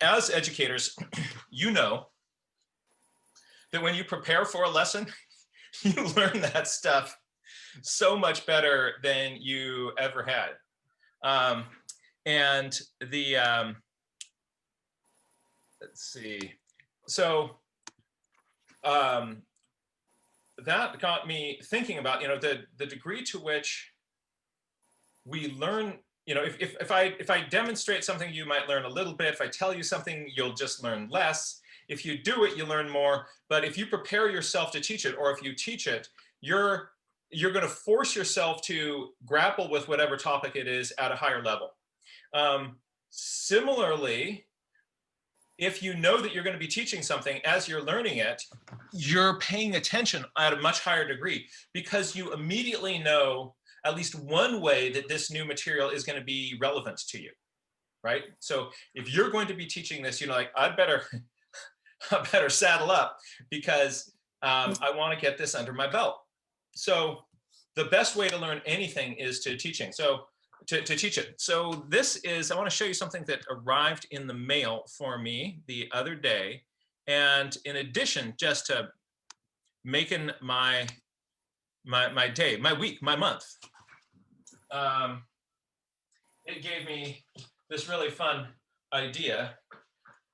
as educators, you know that when you prepare for a lesson, you learn that stuff so much better than you ever had. And the, let's see, so that got me thinking about, the degree to which we learn, if I demonstrate something, you might learn a little bit. If I tell you something, you'll just learn less. If you do it, you learn more. But if you prepare yourself to teach it, or if you teach it, you're going to force yourself to grapple with whatever topic it is at a higher level. Similarly, if you know that you're going to be teaching something as you're learning it, you're paying attention at a much higher degree because you immediately know at least one way that this new material is going to be relevant to you, right? So if you're going to be teaching this, like, I better saddle up because I want to get this under my belt. So the best way to learn anything is to teaching. So to teach it. So this is, I want to show you something that arrived in the mail for me the other day. And in addition, just to making my day, my week, my month, it gave me this really fun idea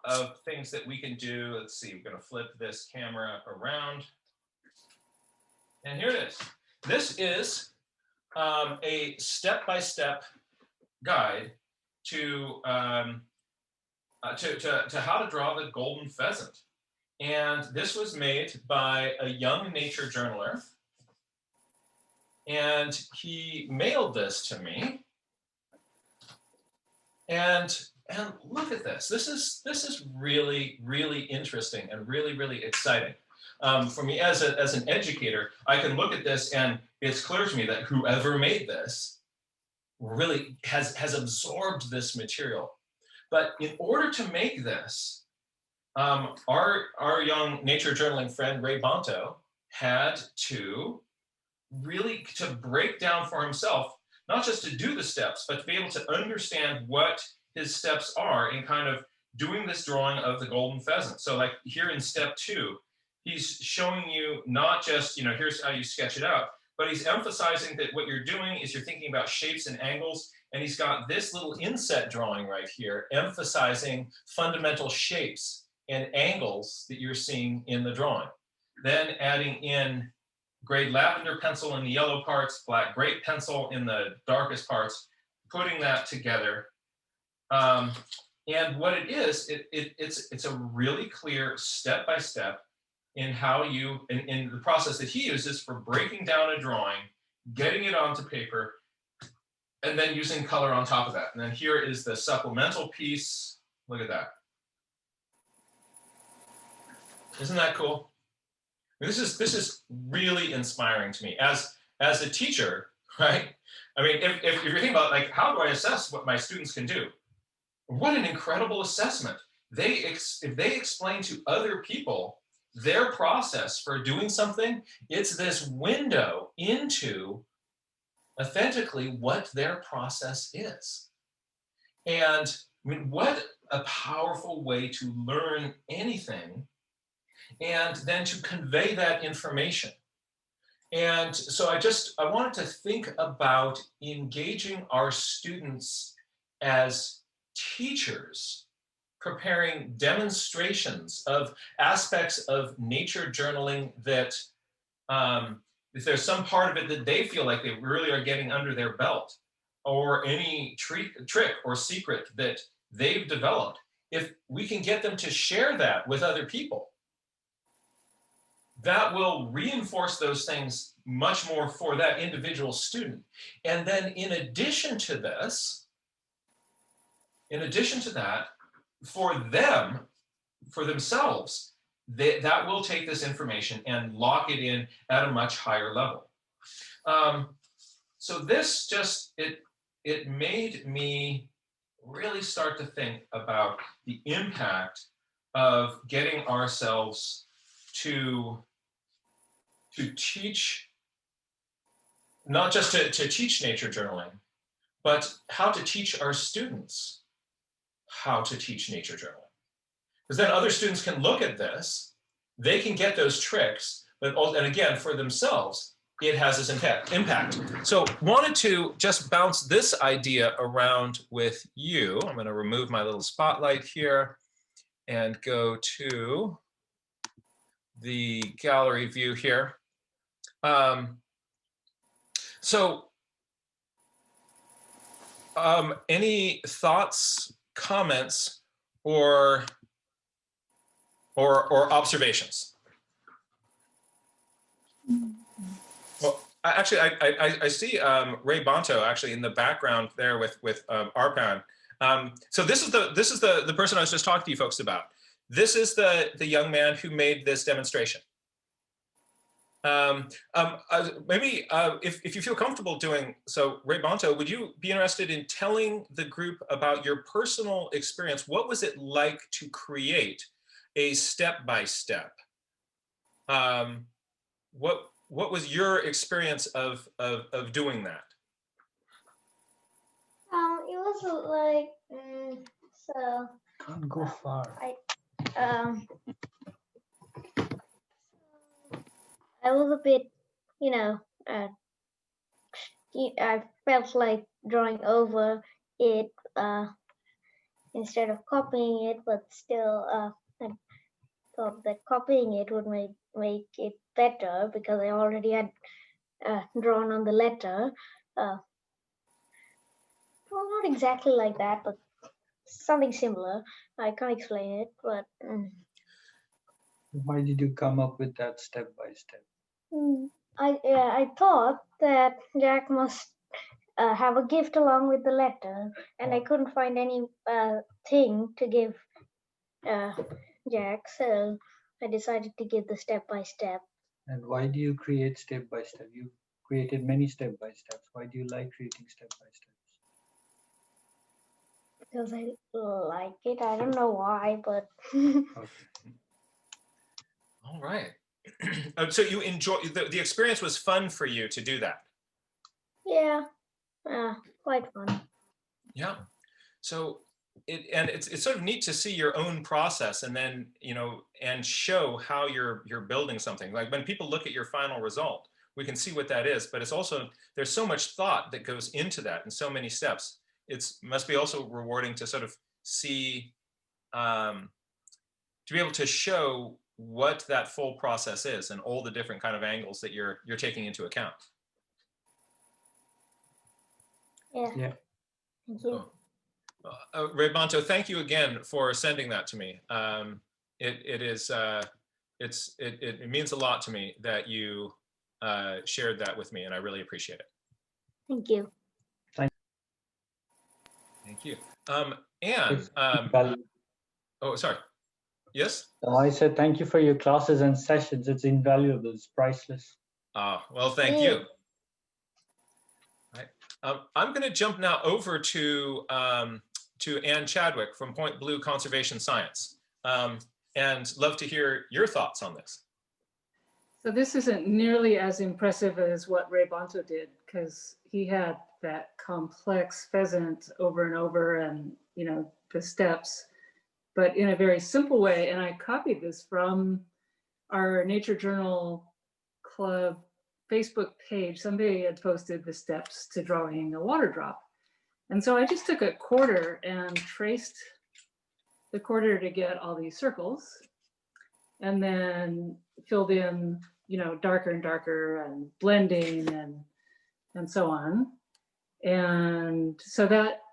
of things that we can do. Let's see, we're going to flip this camera around. And here it is. This is a step-by-step guide to how to draw the golden pheasant. And this was made by a young nature journaler. And he mailed this to me. And look at this. This is really, really interesting and really, really exciting. For me as an educator, I can look at this and it's clear to me that whoever made this really has absorbed this material. But in order to make this, our young nature journaling friend, Ray Bonto, had to really break down for himself, not just to do the steps, but to be able to understand what his steps are in kind of doing this drawing of the golden pheasant. So like here in step 2, he's showing you not just, here's how you sketch it out, but he's emphasizing that what you're doing is you're thinking about shapes and angles, and he's got this little inset drawing right here, emphasizing fundamental shapes and angles that you're seeing in the drawing. Then adding in grade lavender pencil in the yellow parts, black grape pencil in the darkest parts, putting that together. And what it is, it's a really clear step-by-step in how you, in the process that he uses for breaking down a drawing, getting it onto paper, and then using color on top of that. And then here is the supplemental piece. Look at that. Isn't that cool? This is really inspiring to me as a teacher, right? I mean, if you're thinking about like, how do I assess what my students can do? What an incredible assessment. If they explain to other people their process for doing something, it's this window into authentically what their process is. And I mean, what a powerful way to learn anything and then to convey that information. And so I wanted to think about engaging our students as teachers, preparing demonstrations of aspects of nature journaling that if there's some part of it that they feel like they really are getting under their belt, or any trick or secret that they've developed, if we can get them to share that with other people, that will reinforce those things much more for that individual student. And then in addition to that, for them, for themselves, that will take this information and lock it in at a much higher level. So this just, it made me really start to think about the impact of getting ourselves to teach, not just to teach nature journaling, but how to teach our students how to teach nature journaling. Because then other students can look at this, they can get those tricks, but and again, for themselves, it has this impact. So wanted to just bounce this idea around with you. I'm going to remove my little spotlight here and go to the gallery view here. Any thoughts, comments, or observations? Well, actually, I see Ray Bonto actually in the background there with Arpan. So this is the person I was just talking to you folks about. This is the young man who made this demonstration. Maybe if you feel comfortable doing so, Ray Bonto, would you be interested in telling the group about your personal experience? What was it like to create a step-by-step? What was your experience of doing that? It was like so. Can't go far. I was a bit, I felt like drawing over it instead of copying it, but still, I thought that copying it would make it better because I already had drawn on the letter. Well, not exactly like that, but something similar. I can't explain it, but. Why did you come up with that step by step? I thought that Jack must have a gift along with the letter, and I couldn't find any thing to give Jack, so I decided to give the step by step. And why do you create step by step? You created many step by steps. Why do you like creating step by steps? Because I like it. I don't know why, but. Okay. All right. So you enjoy the experience was fun for you to do that. Yeah, quite fun. Yeah. So it's sort of neat to see your own process and then and show how you're building something. Like when people look at your final result, we can see what that is. But it's also there's so much thought that goes into that and so many steps. It must be also rewarding to sort of see to be able to show what that full process is and all the different kind of angles that you're taking into account. Yeah. Thank you. Ray Bonto, thank you again for sending that to me. It means a lot to me that you shared that with me, and I really appreciate it. Thank you. Thank you. Oh, sorry. Yes? I said thank you for your classes and sessions. It's invaluable. It's priceless. Well, thank you. Right. I'm going to jump now over to Ann Chadwick from Point Blue Conservation Science, and love to hear your thoughts on this. So this isn't nearly as impressive as what Ray Bonto did, because he had that complex pheasant over and over and, the steps, but in a very simple way. And I copied this from our Nature Journal Club Facebook page. Somebody had posted the steps to drawing a water drop. And so I just took a quarter and traced the quarter to get all these circles, and then filled in, darker and darker and blending and so on. And so that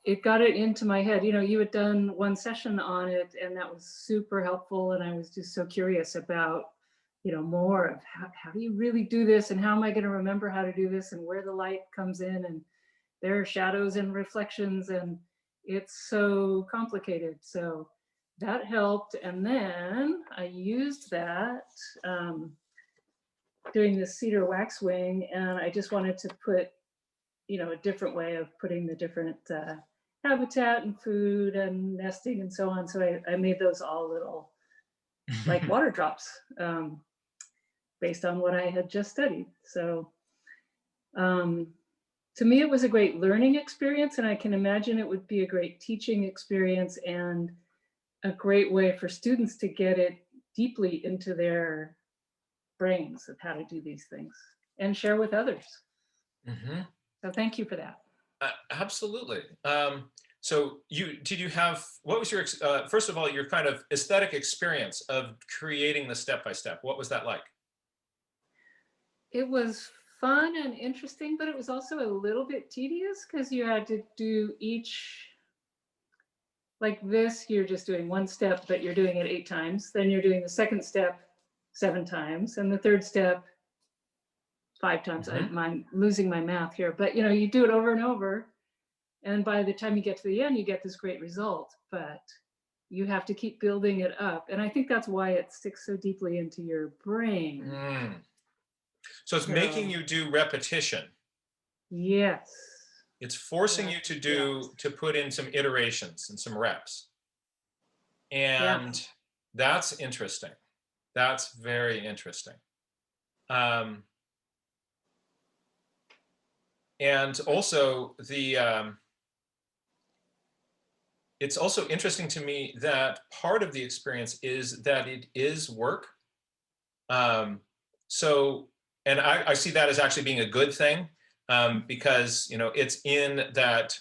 it got it into my head. You had done one session on it, and that was super helpful. And I was just so curious about, more of how do you really do this, and how am I going to remember how to do this, and where the light comes in, and there are shadows and reflections, and it's so complicated. So that helped. And then I used that doing the cedar waxwing, and I just wanted to put, a different way of putting the different habitat and food and nesting and so on. So I made those all little like water drops based on what I had just studied. So to me, it was a great learning experience, and I can imagine it would be a great teaching experience. And a great way for students to get it deeply into their brains of how to do these things and share with others. Mm-hmm. So thank you for that. Absolutely. So what was your, first of all, your kind of aesthetic experience of creating the step-by-step? What was that like? It was fun and interesting, but it was also a little bit tedious because you had to do each, like this, you're just doing one step, but you're doing it 8 times. Then you're doing the second step 7 times, and the third step 5 times. Mhm. I'm losing my math here, but you know, you do it over and over. And by the time you get to the end, you get this great result, but you have to keep building it up. And I think that's why it sticks so deeply into your brain. Mm. So it's making you do repetition. Yes. It's forcing you to put in some iterations and some reps. And that's interesting. That's very interesting. And also it's also interesting to me that part of the experience is that it is work. And I see that as actually being a good thing, because you know it's in that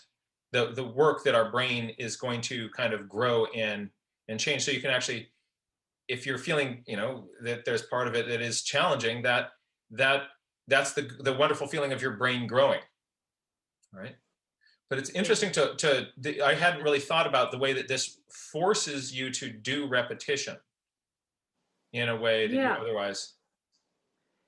the work that our brain is going to kind of grow and change. So you can actually, if you're feeling, you know, that there's part of it that is challenging, that's the wonderful feeling of your brain growing, right? But it's interesting I hadn't really thought about the way that this forces you to do repetition in a way that you otherwise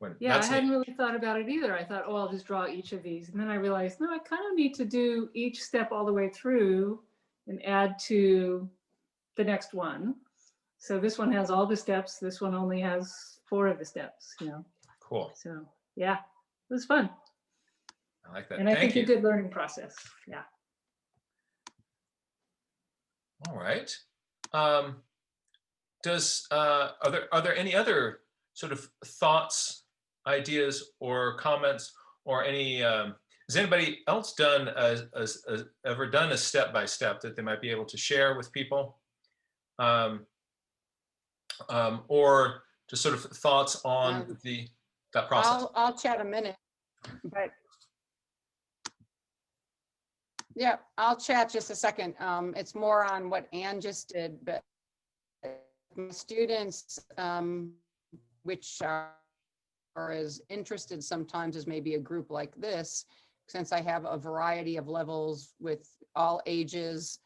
wouldn't. Yeah, I That's hadn't neat. really thought about it either. I thought, oh, I'll just draw each of these. And then I realized, no, I kind of need to do each step all the way through and add to the next one. So this one has all the steps. This one only has 4 of the steps, you know. Cool. So yeah, it was fun. I like that. And I Thank think you. a good learning process. Yeah. All right. Are there any other sort of thoughts, ideas, or comments, or any? Has anybody else ever done a step-by-step that they might be able to share with people, or just sort of thoughts on that process? I'll chat a minute, but yeah, I'll chat just a second. It's more on what Ann just did, but my students, which are as interested sometimes as maybe a group like this, since I have a variety of levels with all ages,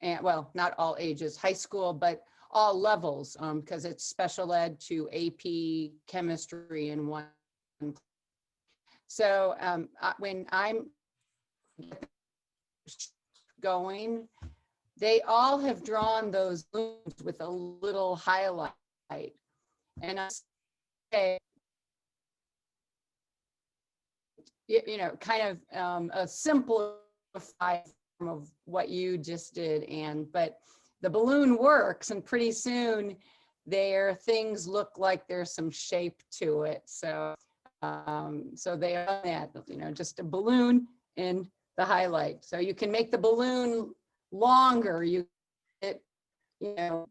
and well, not all ages, high school, but all levels, because it's special ed to AP chemistry in one. So when I'm going, they all have drawn those balloons with a little highlight. And I say, you know, kind of a simplified form of what you just did, Anne, but the balloon works, and pretty soon things look like there's some shape to it. So so they are that, you know, just a balloon in the highlight. So you can make the balloon longer, you know,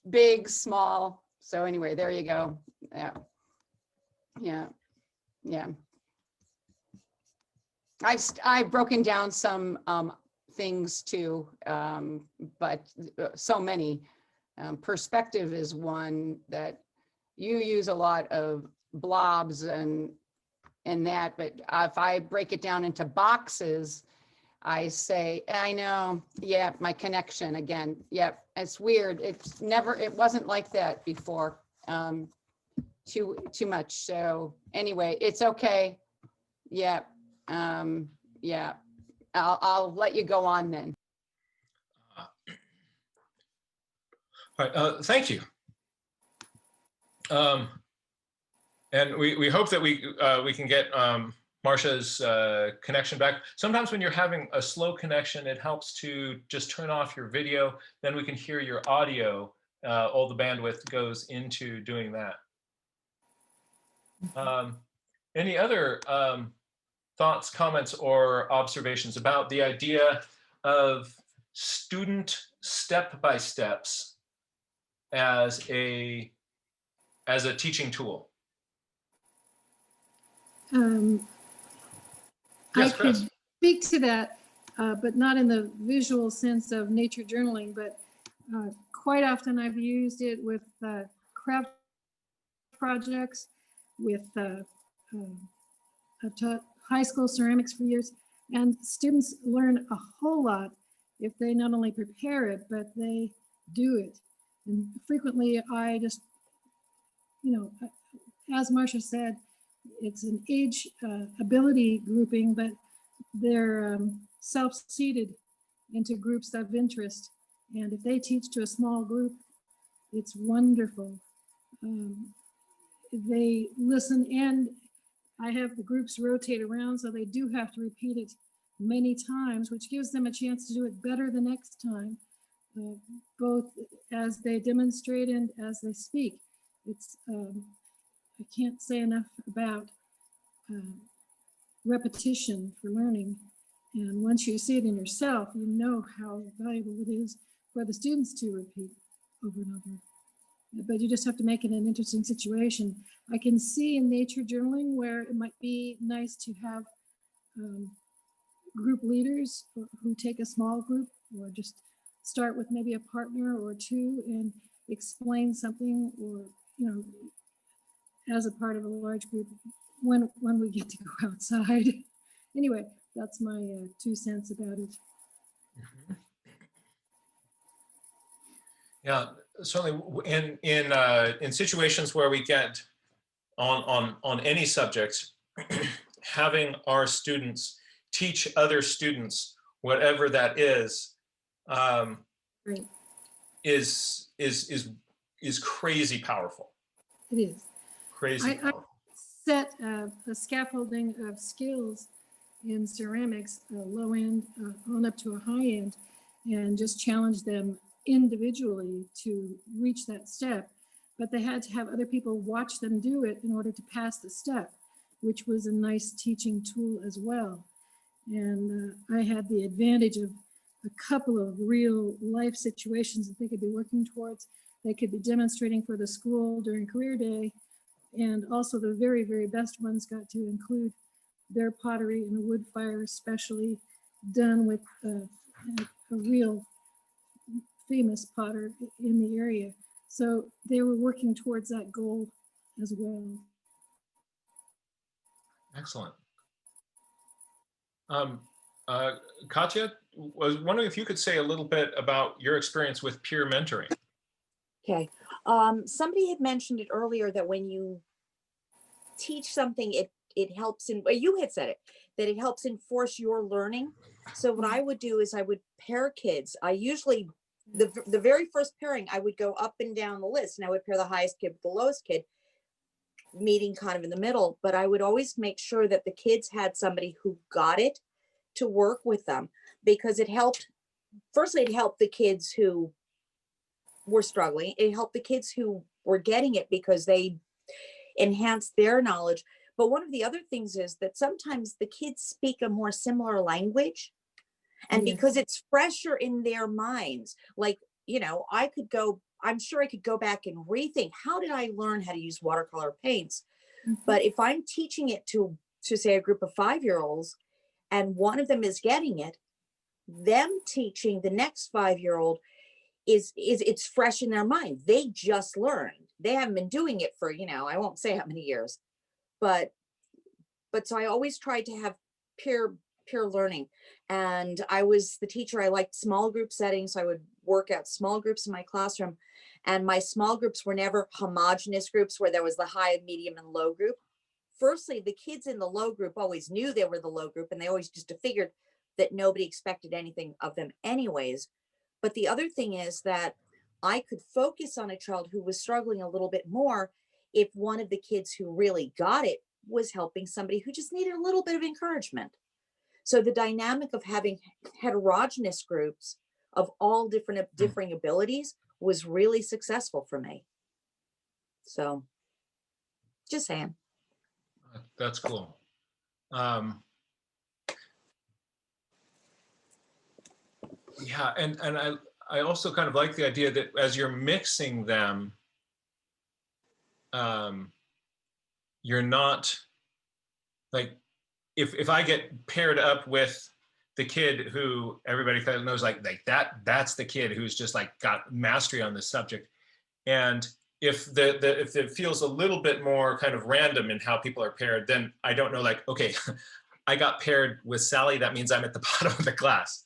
big, small. So anyway, there you go. Yeah. I've broken down some things too, but so many. Perspective is one that you use a lot of blobs and that, but if I break it down into boxes, I say, I know, yeah, my connection again. Yep, it's weird. It wasn't like that before. Too much. So anyway, it's okay. Yeah. Yeah. I'll let you go on then. All right. Thank you. And we hope that we can get Marcia's connection back. Sometimes when you're having a slow connection, it helps to just turn off your video. Then we can hear your audio. All the bandwidth goes into doing that. Any other thoughts, comments, or observations about the idea of student step-by-steps as a teaching tool? I Yes, could Chris. speak to that, but not in the visual sense of nature journaling, but quite often I've used it with craft projects, with I've taught high school ceramics for years, and students learn a whole lot if they not only prepare it, but they do it. And frequently I just, you know, as Marcia said, it's an age ability grouping, but they're self-seeded into groups of interest. And if they teach to a small group, it's wonderful. They listen, and I have the groups rotate around, so they do have to repeat it many times, which gives them a chance to do it better the next time, both as they demonstrate and as they speak. It's I can't say enough about repetition for learning. And once you see it in yourself, you know how valuable it is for the students to repeat over and over. But you just have to make it an interesting situation. I can see in nature journaling where it might be nice to have group leaders who take a small group, or just start with maybe a partner or two and explain something, or, you know, as a part of a large group when we get to go outside. Anyway, that's my 2 cents about it. Yeah, certainly in situations where we get on any subject, having our students teach other students whatever that is, Right. is crazy powerful. It is. Crazy I powerful. set a scaffolding of skills in ceramics, low end on up to a high end, and just challenge them individually to reach that step. But they had to have other people watch them do it in order to pass the step, which was a nice teaching tool as well. And I had the advantage of a couple of real life situations that they could be working towards. They could be demonstrating for the school during career day. And also the very, very best ones got to include their pottery in a wood fire, especially done with a real famous potter in the area. So they were working towards that goal as well. Excellent. Katya, was wondering if you could say a little bit about your experience with peer mentoring. Okay. Somebody had mentioned it earlier that when you teach something, it helps in, you had said it, that it helps enforce your learning. So what I would do is I would pair kids. I usually, the very first pairing, I would go up and down the list, and I would pair the highest kid with the lowest kid, meeting kind of in the middle. But I would always make sure that the kids had somebody who got it to work with them, because it helped. Firstly, it helped the kids who were struggling. It helped the kids who were getting it because they enhanced their knowledge. But one of the other things is that sometimes the kids speak a more similar language. And Yes. because it's fresher in their minds, like, you know, I'm sure I could go back and rethink, how did I learn how to use watercolor paints? Mhm. But if I'm teaching it to say a group of 5-year-olds, and one of them is getting it, them teaching the next 5-year-old is it's fresh in their mind. They just learned. They haven't been doing it for, you know, I won't say how many years, but so I always tried to have peer learning. And I was the teacher. I liked small group settings. So I would work out small groups in my classroom, and my small groups were never homogenous groups where there was the high, medium, and low group. Firstly, the kids in the low group always knew they were the low group, and they always just figured that nobody expected anything of them anyways. But the other thing is that I could focus on a child who was struggling a little bit more if one of the kids who really got it was helping somebody who just needed a little bit of encouragement. So the dynamic of having heterogeneous groups of all differing abilities was really successful for me. So just saying. That's cool. Yeah, and I also kind of like the idea that as you're mixing them, you're not like, if I get paired up with the kid who everybody kind of knows, like that's the kid who's just like got mastery on this subject. And if if it feels a little bit more kind of random in how people are paired, then I don't know, like, okay, I got paired with Sally, that means I'm at the bottom of the class.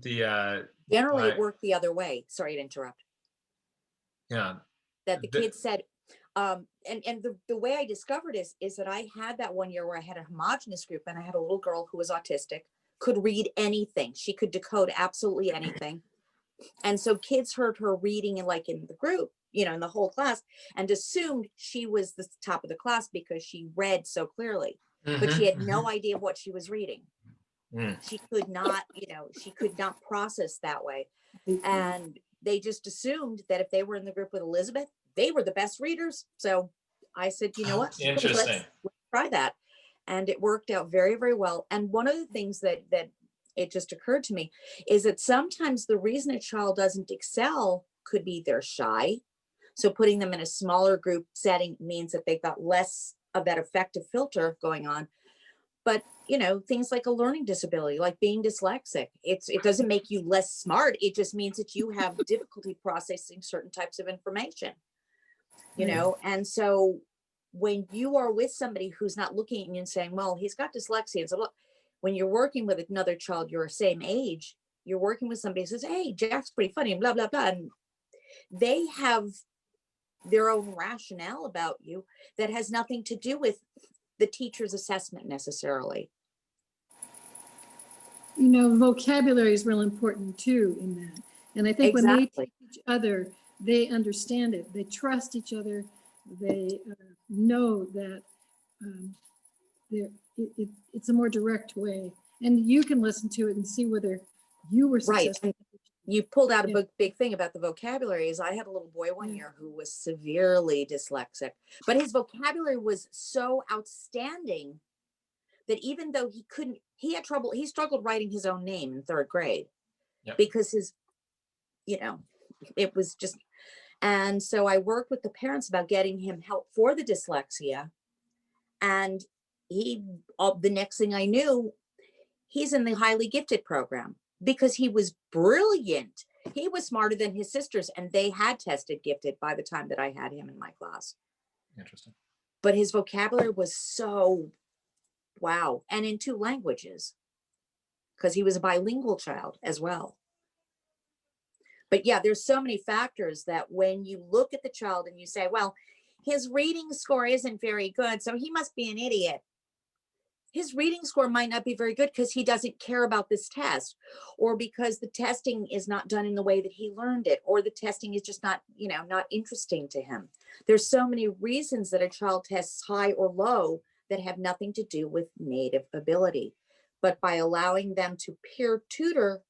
Generally, it worked the other way. Sorry to interrupt. Yeah. That the kids said, and the way I discovered is that I had that one year where I had a homogenous group, and I had a little girl who was autistic, could read anything. She could decode absolutely anything. And so kids heard her reading in the group, in the whole class, and assumed she was the top of the class because she read so clearly, but she had no idea what she was reading. She could not, she could not process that way. And they just assumed that if they were in the group with Elizabeth, they were the best readers. So I said, you know what? Interesting. Let's try that. And it worked out very, very well. And one of the things that it just occurred to me is that sometimes the reason a child doesn't excel could be they're shy. So putting them in a smaller group setting means that they've got less of that effective filter going on. But, things like a learning disability, like being dyslexic, it doesn't make you less smart. It just means that you have difficulty processing certain types of information, and so when you are with somebody who's not looking at you and saying, well, he's got dyslexia. And so look, when you're working with another child your same age, you're working with somebody who says, hey, Jack's pretty funny and blah, blah, blah. And they have their own rationale about you that has nothing to do with the teacher's assessment necessarily. Vocabulary is real important too in that. And I think when they teach each other, they understand it. They trust each other. They know that it's a more direct way. And you can listen to it and see whether you were successful. Right. You pulled out a big thing about the vocabulary. Is I had a little boy one year who was severely dyslexic, but his vocabulary was so outstanding that even though he had trouble, he struggled writing his own name in 3rd grade because his, it was just, and so I worked with the parents about getting him help for the dyslexia. And the next thing I knew, he's in the highly gifted program because he was brilliant. He was smarter than his sisters, and they had tested gifted by the time that I had him in my class. Interesting. But his vocabulary was so wow. And in 2 languages, because he was a bilingual child as well. But yeah, there's so many factors that when you look at the child and you say, well, his reading score isn't very good, so he must be an idiot. His reading score might not be very good because he doesn't care about this test, or because the testing is not done in the way that he learned it, or the testing is just not, not interesting to him. There's so many reasons that a child tests high or low that have nothing to do with native ability. But by allowing them to peer tutor,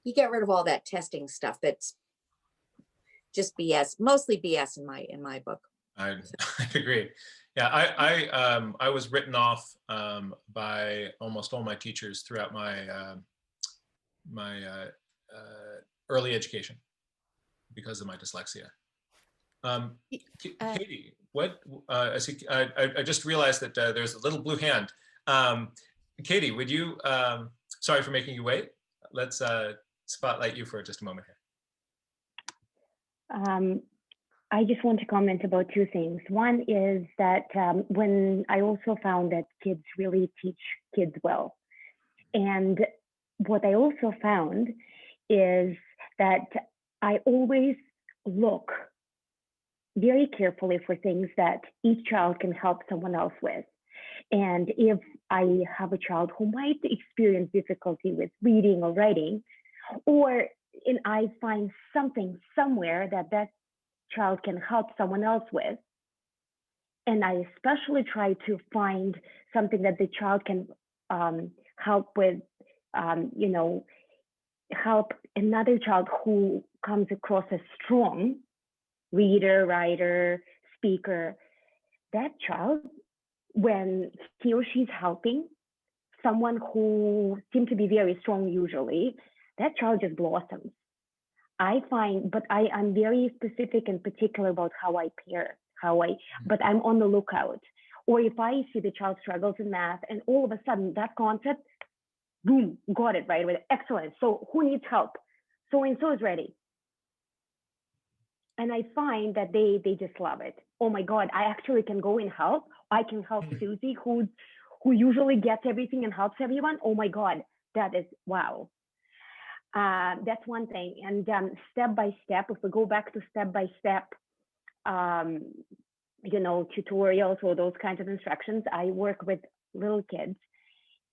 you get rid of all that testing stuff that's just BS, mostly BS in my book. I agree. Yeah, I was written off by almost all my teachers throughout my early education because of my dyslexia. Katie, what? I just realized that there's a little blue hand. Katie, would you? Sorry for making you wait. Let's spotlight you for just a moment here. I just want to comment about 2 things. One is that when I also found that kids really teach kids well. And what I also found is that I always look very carefully for things that each child can help someone else with. And if I have a child who might experience difficulty with reading or writing, and I find something somewhere that child can help someone else with, and I especially try to find something that the child can help with, help another child who comes across as strong reader, writer, speaker. That child, when he or she's helping someone who seems to be very strong usually, that child just blossoms. I find, but I'm very specific and particular about how I pair, but I'm on the lookout. Or if I see the child struggles in math and all of a sudden that concept, boom, got it right away. Excellent. So who needs help? So-and-so is ready. And I find that they just love it. Oh my God, I actually can go and help. I can help Susie, who usually gets everything and helps everyone. Oh my God, that is wow. That's one thing. And step by step, if we go back to step by step, tutorials or those kinds of instructions, I work with little kids,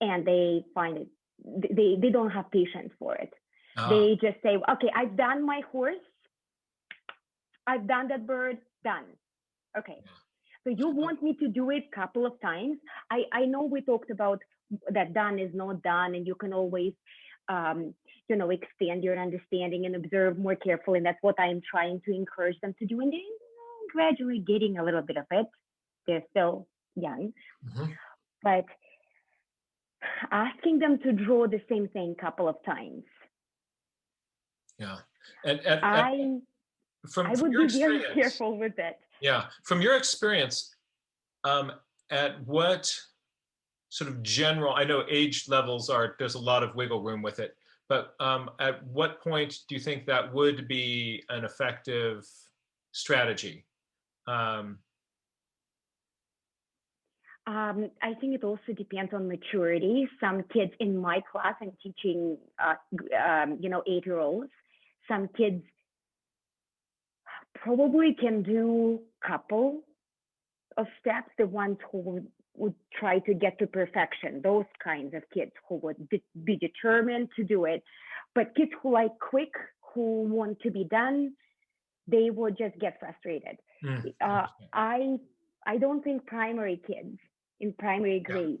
and they find it. They don't have patience for it. They just say, okay, I've done my horse. I've done that bird, done. Okay. So you want me to do it a couple of times. I know we talked about that done is not done, and you can always, expand your understanding and observe more carefully. And that's what I'm trying to encourage them to do. And they're gradually getting a little bit of it. They're still young. But asking them to draw the same thing a couple of times. Yeah. And I would be very careful with it. Yeah. From your experience, at what sort of general, I know age levels there's a lot of wiggle room with it, but at what point do you think that would be an effective strategy? I think it also depends on maturity. Some kids in my class, I'm teaching, 8-year-olds. Some kids probably can do a couple of steps. The ones who would try to get to perfection, those kinds of kids who would be determined to do it. But kids who like quick, who want to be done, they would just get frustrated. I don't think primary kids in primary grade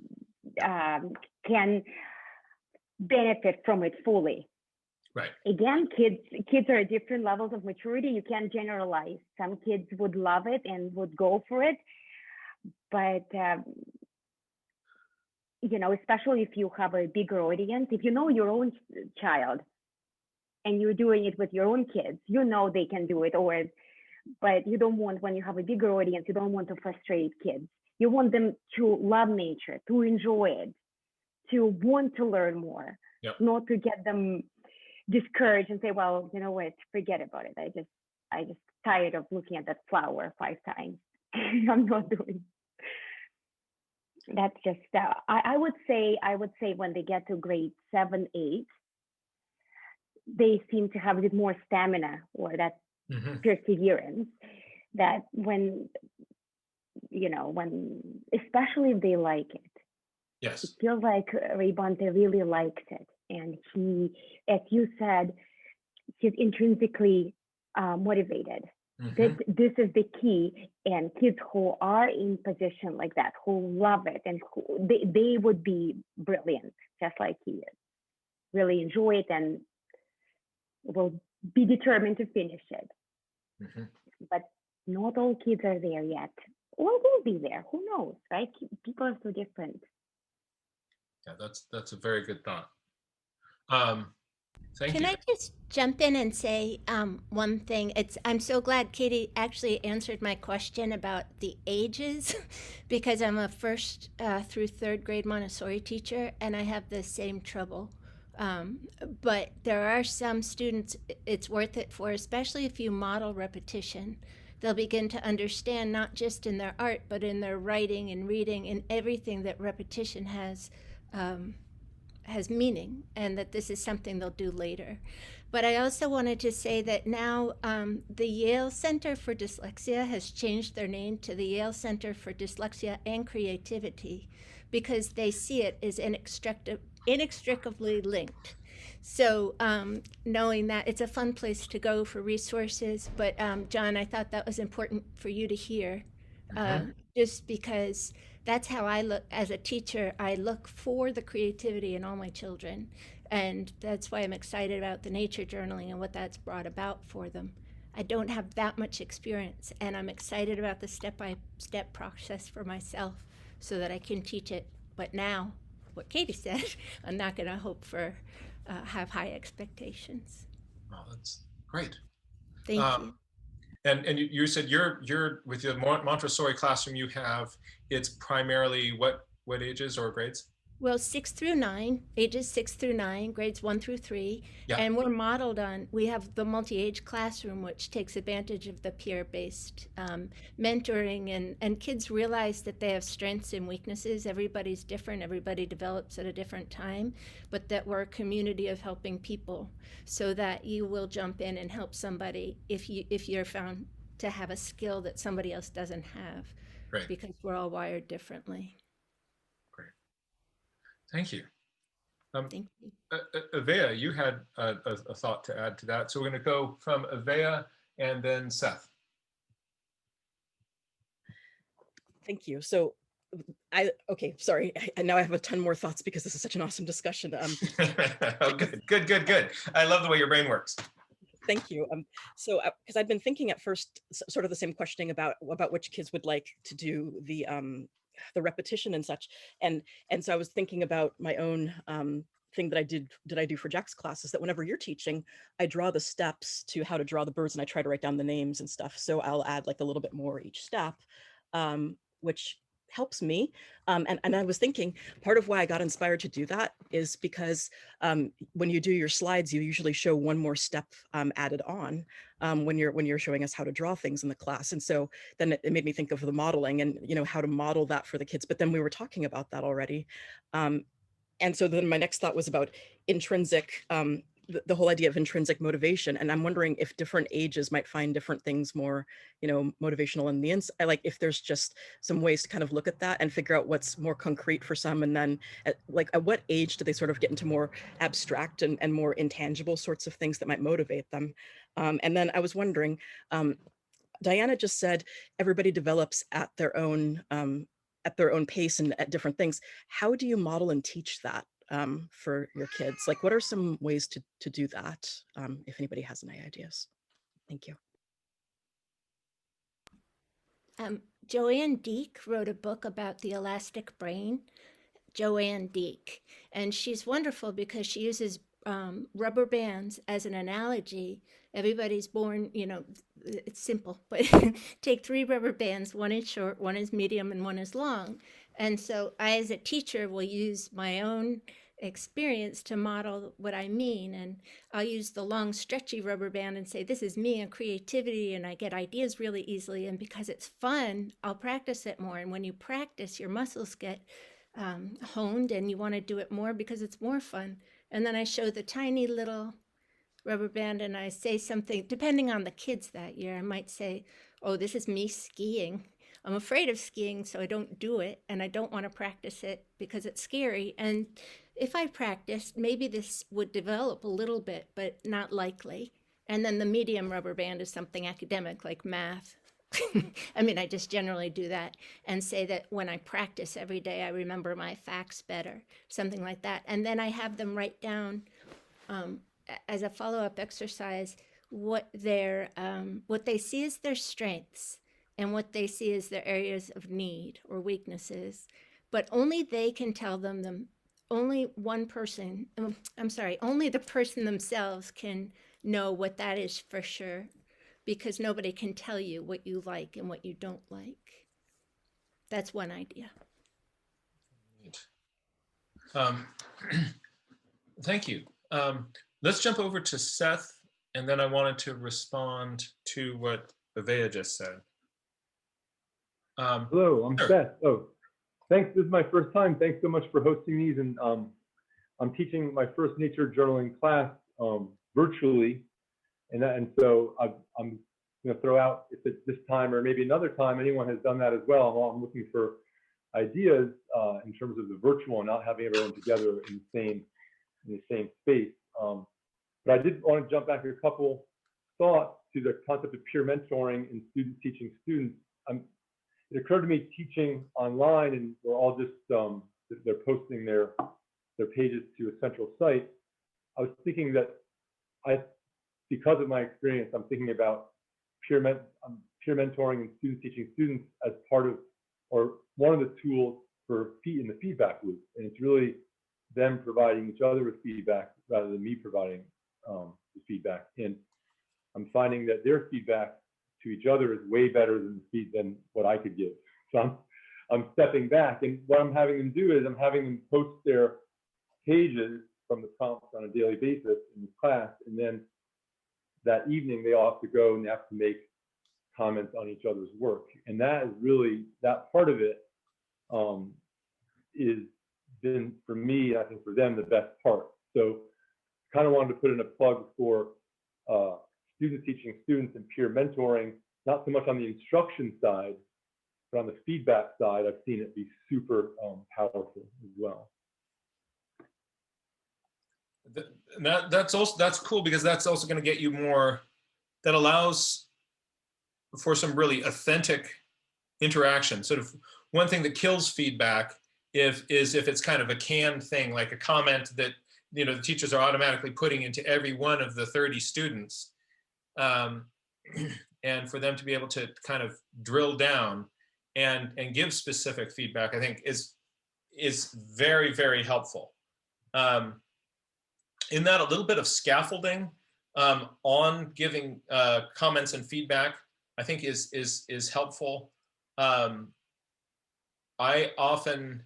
can benefit from it fully. Right. Again, kids are at different levels of maturity. You can't generalize. Some kids would love it and would go for it. But, especially if you have a bigger audience, if you know your own child and you're doing it with your own kids, they can do it. But you don't want, when you have a bigger audience, you don't want to frustrate kids. You want them to love nature, to enjoy it, to want to learn more, not to get them discouraged and say, well, you know what, forget about it. I just tired of looking at that flower 5 times. I'm not doing. That's just, I would say when they get to grade 7, 8, they seem to have a bit more stamina or that perseverance, that when especially if they like it. Yes. It feels like Ray Bonto really likes it. And he, as you said, he's intrinsically motivated. This is the key. And kids who are in position like that, who love it, and they would be brilliant, just like he is. Really enjoy it and will be determined to finish it. But not all kids are there yet. Or will be there. Who knows, right? People are so different. Yeah, that's a very good thought. Thank you. Can I just jump in and say one thing? I'm so glad Katie actually answered my question about the ages because I'm a 1st through 3rd grade Montessori teacher and I have the same trouble. But there are some students it's worth it for, especially if you model repetition. They'll begin to understand not just in their art, but in their writing and reading and everything that repetition has meaning, and that this is something they'll do later. But I also wanted to say that now the Yale Center for Dyslexia has changed their name to the Yale Center for Dyslexia and Creativity because they see it as inextricably linked. So knowing that, it's a fun place to go for resources. But John, I thought that was important for you to hear, just because that's how I look as a teacher. I look for the creativity in all my children. And that's why I'm excited about the nature journaling and what that's brought about for them. I don't have that much experience, and I'm excited about the step-by-step process for myself so that I can teach it. But now, what Katie said, I'm not going to hope for have high expectations. Oh, that's great. Thank you. And you said you're with your Montessori classroom, you have, it's primarily what ages or grades? Well, 6 through 9, ages 6 through 9, grades 1 through 3. Yeah. And we're modeled on, we have the Multiage Classroom, which takes advantage of the peer-based mentoring, and kids realize that they have strengths and weaknesses. Everybody's different, everybody develops at a different time, but that we're a community of helping people, so that you will jump in and help somebody if you're found to have a skill that somebody else doesn't have. Right. Because we're all wired differently. Thank you. Thank you. Avea, you had a thought to add to that. So we're going to go from Avea and then Seth. Thank you. So okay, sorry. Now I have a ton more thoughts because this is such an awesome discussion. Oh, good. I love the way your brain works. Thank you. So because I've been thinking at first sort of the same questioning about which kids would like to do the repetition and such, and so I was thinking about my own thing that I do for Jack's class, is that whenever you're teaching, I draw the steps to how to draw the birds, and I try to write down the names and stuff. So I'll add like a little bit more each step, which helps me. And I was thinking part of why I got inspired to do that is because when you do your slides, you usually show one more step added on when you're showing us how to draw things in the class. And so then it made me think of the modeling and, you know, how to model that for the kids. But then we were talking about that already. And so then my next thought was about intrinsic, the whole idea of intrinsic motivation. And I'm wondering if different ages might find different things more, you know, motivational in the inside. Like if there's just some ways to kind of look at that and figure out what's more concrete for some. And then at what age do they sort of get into more abstract and more intangible sorts of things that might motivate them? And then I was wondering, Diana just said, everybody develops at their own pace and at different things. How do you model and teach that for your kids? Like, what are some ways to do that? If anybody has any ideas. Thank you. Joanne Deek wrote a book about the elastic brain, Joanne Deek, and she's wonderful because she uses rubber bands as an analogy. Everybody's born, you know, it's simple, but take 3 rubber bands, one is short, one is medium, and one is long. And so I, as a teacher, will use my own experience to model what I mean. And I'll use the long, stretchy rubber band and say, this is me and creativity, and I get ideas really easily. And because it's fun, I'll practice it more. And when you practice, your muscles get honed, and you want to do it more because it's more fun. And then I show the tiny little rubber band and I say something, depending on the kids that year, I might say, oh, this is me skiing. I'm afraid of skiing, so I don't do it. And I don't want to practice it because it's scary. And if I practiced, maybe this would develop a little bit, but not likely. And then the medium rubber band is something academic like math. I mean, I just generally do that and say that when I practice every day, I remember my facts better, something like that. And then I have them write down as a follow-up exercise what they see as their strengths and what they see as their areas of need or weaknesses. But only they can tell them, only one person, only the person themselves can know what that is for sure, because nobody can tell you what you like and what you don't like. That's one idea. Thank you. Let's jump over to Seth, and then I wanted to respond to what Avea just said. Hello, I'm sure. Seth. Oh, thanks. This is my first time. Thanks so much for hosting these. And I'm teaching my first nature journaling class virtually. And so I'm going to throw out, if it's this time or maybe another time, anyone has done that as well. I'm looking for ideas in terms of the virtual and not having everyone together in the same space. But I did want to jump back to a couple thoughts to the concept of peer mentoring and students teaching students. It occurred to me teaching online, and we're all just they're posting their pages to a central site. I was thinking that because of my experience, I'm thinking about peer mentoring and students teaching students as part of, or one of the tools for in the feedback loop. And it's really them providing each other with feedback rather than me providing the feedback. And I'm finding that their feedback to each other is way better than what I could give. So I'm stepping back, and what I'm having them do is I'm having them post their pages from the prompts on a daily basis in the class, and then that evening they all have to go and they have to make comments on each other's work. And that is really, that part of it is been, for me, I think for them, the best part. So kind of wanted to put in a plug for students teaching students and peer mentoring, not so much on the instruction side, but on the feedback side, I've seen it be super powerful as well. That's cool, because that's also going to get you more, that allows for some really authentic interaction. Sort of one thing that kills feedback is if it's kind of a canned thing, like a comment that, you know, the teachers are automatically putting into every one of the 30 students. And for them to be able to kind of drill down and give specific feedback, I think is very, very helpful. In that, a little bit of scaffolding on giving comments and feedback, I think is helpful. I often,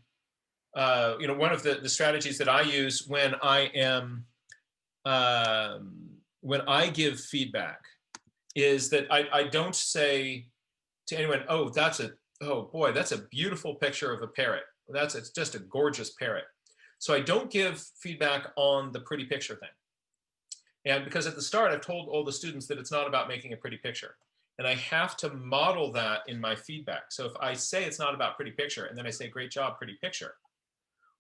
you know, one of the strategies that I use when I give feedback is that I don't say to anyone, oh boy, that's a beautiful picture of a parrot. It's just a gorgeous parrot. So I don't give feedback on the pretty picture thing. And because at the start, I've told all the students that it's not about making a pretty picture. And I have to model that in my feedback. So if I say it's not about pretty picture, and then I say, great job, pretty picture.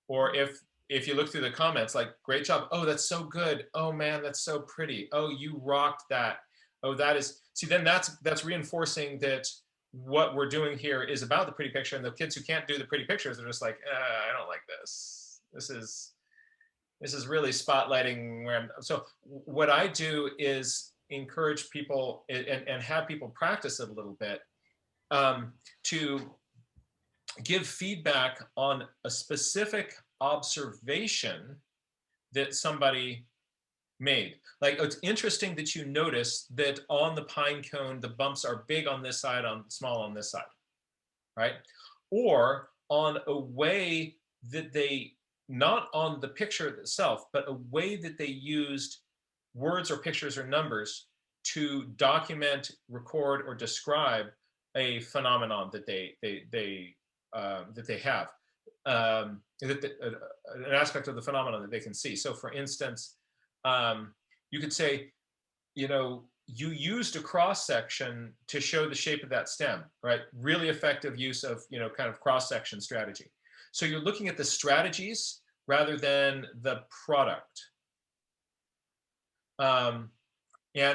Or if you look through the comments, like, great job, oh, that's so good. Oh man, that's so pretty. Oh, you rocked that. Oh, that is, see, then that's reinforcing that what we're doing here is about the pretty picture. And the kids who can't do the pretty pictures are just like, I don't like this. This is really spotlighting where I'm. So what I do is encourage people and have people practice it a little bit to give feedback on a specific observation that somebody made. Like, it's interesting that you notice that on the pine cone, the bumps are big on this side, small on this side, right? Or on a way that they, not on the picture itself, but a way that they used words or pictures or numbers to document, record, or describe a phenomenon that they have, an aspect of the phenomenon that they can see. So for instance, you could say, you know, you used a cross section to show the shape of that stem, right? Really effective use of, you know, kind of cross section strategy. So you're looking at the strategies rather than the product. And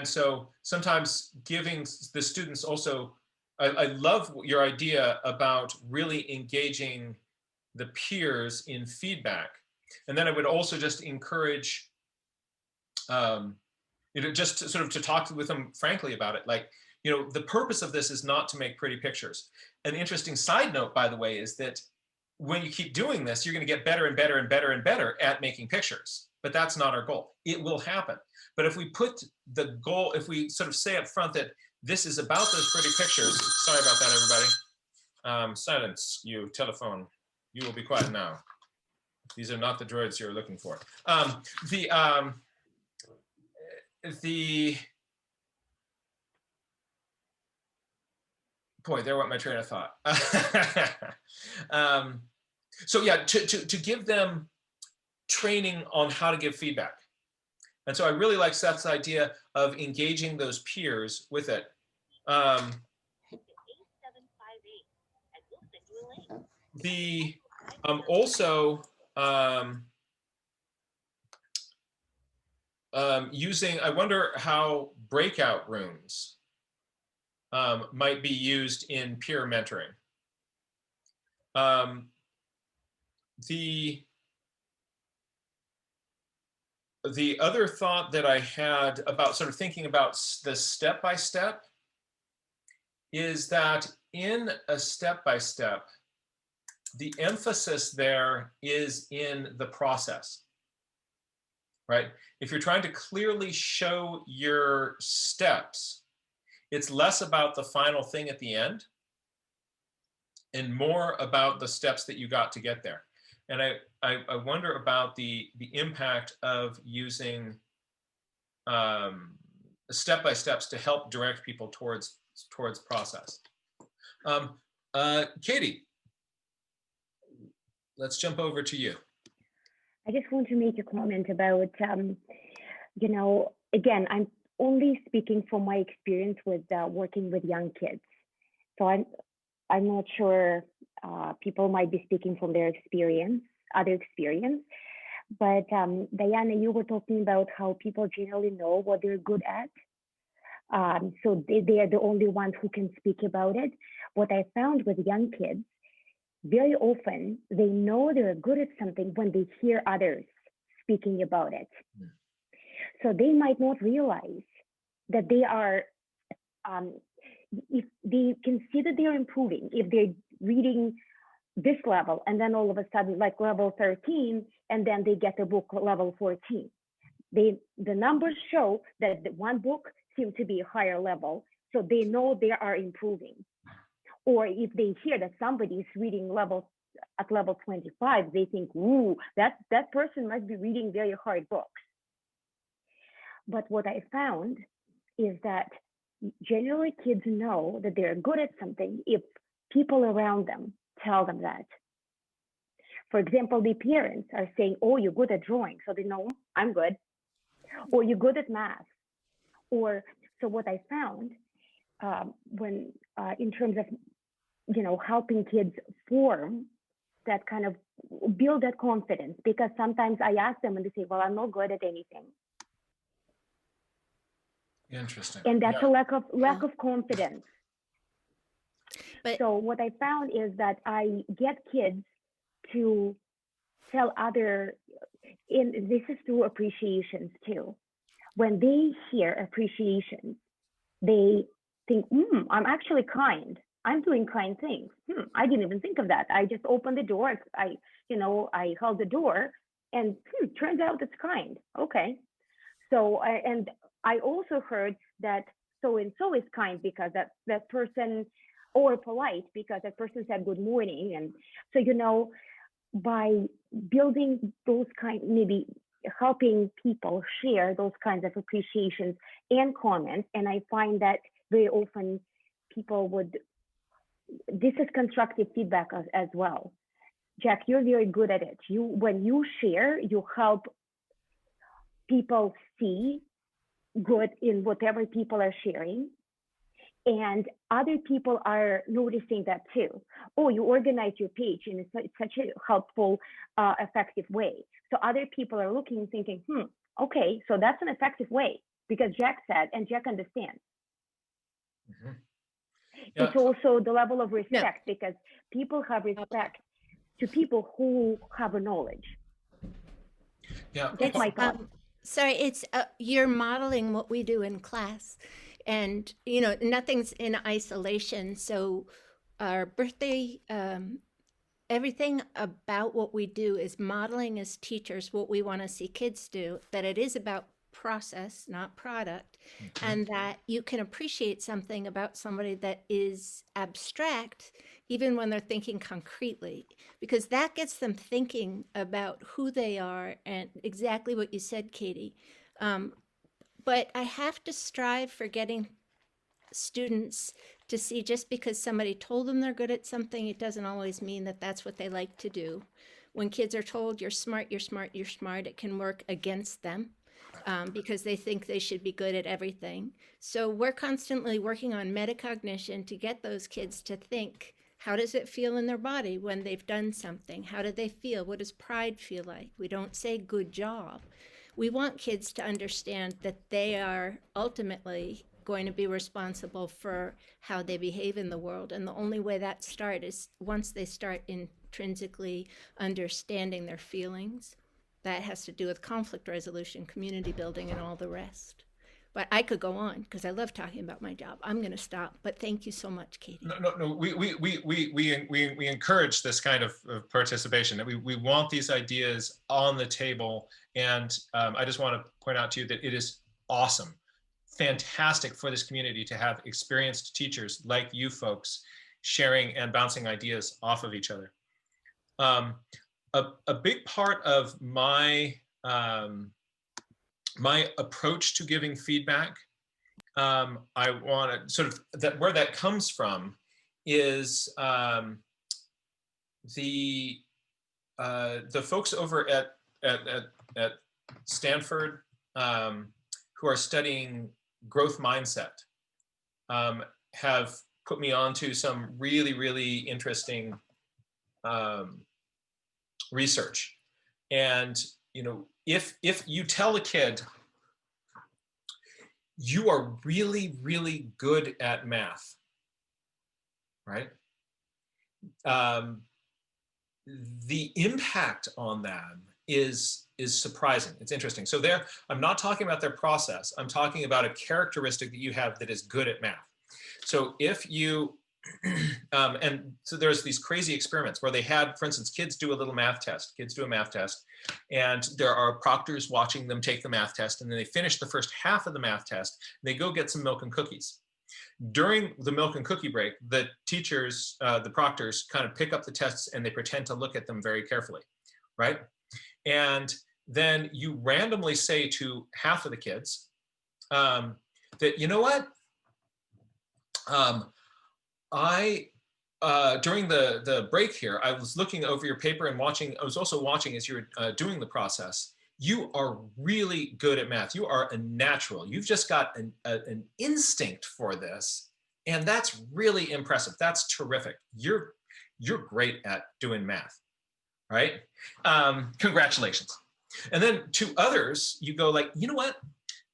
so sometimes giving the students also, I love your idea about really engaging the peers in feedback. And then I would also just encourage, you know, just to, sort of to talk with them frankly about it. Like, you know, the purpose of this is not to make pretty pictures. An interesting side note, by the way, is that when you keep doing this, you're going to get better and better and better and better at making pictures. But that's not our goal. It will happen. But if we put the goal, if we sort of say up front that this is about those pretty pictures. Sorry about that, everybody. Silence, you telephone. You will be quiet now. These are not the droids you're looking for. Boy, there went my train of thought. So yeah, to give them training on how to give feedback. And so I really like Seth's idea of engaging those peers with it. Also using, I wonder how breakout rooms might be used in peer mentoring. The other thought that I had about sort of thinking about the step-by-step is that in a step-by-step, the emphasis there is in the process, right? If you're trying to clearly show your steps, it's less about the final thing at the end and more about the steps that you got to get there. And I wonder about the impact of using step-by-steps to help direct people towards process. Katie, let's jump over to you. I just want to make a comment about, you know, again, I'm only speaking from my experience with working with young kids. So I'm not sure people might be speaking from their experience, other experience. But Diana, you were talking about how people generally know what they're good at. So they are the only ones who can speak about it. What I found with young kids, very often they know they're good at something when they hear others speaking about it. Mm. So they might not realize that they are, if they can see that they're improving, if they're reading this level and then all of a sudden like level 13 and then they get a book level 14. The numbers show that the one book seems to be a higher level, so they know they are improving. Or if they hear that somebody is reading at level 25, they think, ooh, that person must be reading very hard books. But what I found is that generally kids know that they're good at something if people around them tell them that. For example, the parents are saying, oh, you're good at drawing. So they know I'm good. Or you're good at math. Or so what I found when in terms of, you know, helping kids form that kind of build that confidence, because sometimes I ask them and they say, well, I'm not good at anything. Interesting. And that's a lack of confidence. But so what I found is that I get kids to tell other, and this is through appreciations too. When they hear appreciations, they think, I'm actually kind. I'm doing kind things. I didn't even think of that. I just opened the door. I held the door and turns out it's kind. Okay. So, and I also heard that so-and-so is kind because that person, or polite because that person said good morning. And so, you know, by building those maybe helping people share those kinds of appreciations and comments. And I find that very often people this is constructive feedback as well. Jack, you're very good at it. When you share, you help people see good in whatever people are sharing. And other people are noticing that too. Oh, you organize your page in such a helpful, effective way. So other people are looking, thinking, okay, so that's an effective way because Jack said, and Jack understands. Mm-hmm. Yeah. It's also the level of respect because people have respect to people who have a knowledge. Yeah. That's my thought. Sorry, it's you're modeling what we do in class. And, you know, nothing's in isolation. So our birthday, everything about what we do is modeling as teachers what we want to see kids do, that it is about process, not product, and that you can appreciate something about somebody that is abstract, even when they're thinking concretely, because that gets them thinking about who they are and exactly what you said, Katie. But I have to strive for getting students to see just because somebody told them they're good at something, it doesn't always mean that that's what they like to do. When kids are told you're smart, you're smart, you're smart, it can work against them because they think they should be good at everything. So we're constantly working on metacognition to get those kids to think, how does it feel in their body when they've done something? How do they feel? What does pride feel like? We don't say good job. We want kids to understand that they are ultimately going to be responsible for how they behave in the world. And the only way that starts is once they start intrinsically understanding their feelings. That has to do with conflict resolution, community building, and all the rest. But I could go on because I love talking about my job. I'm going to stop, but thank you so much, Katie. No. We encourage this kind of participation. That we want these ideas on the table, and I just want to point out to you that it is awesome, fantastic for this community to have experienced teachers like you folks sharing and bouncing ideas off of each other. A big part of my my approach to giving feedback, I want to sort of that where that comes from is the folks over at Stanford who are studying growth mindset have put me onto some really interesting research. And you know, if you tell a kid you are really good at math, right? The impact on them is surprising. It's interesting. So there, I'm not talking about their process. I'm talking about a characteristic that you have that is good at math. So if you, and so there's these crazy experiments where they had, for instance, kids do a little math test. Kids do a math test, and there are proctors watching them take the math test, and then they finish the first half of the math test. And they go get some milk and cookies. During the milk and cookie break, the teachers, the proctors, kind of pick up the tests and they pretend to look at them very carefully, right? And then you randomly say to half of the kids that, you know what? During the break here, I was looking over your paper and watching, I was also watching as you were doing the process. You are really good at math. You are a natural. You've just got an instinct for this. And that's really impressive. That's terrific. You're great at doing math, right? Congratulations. And then to others, you go like, you know what?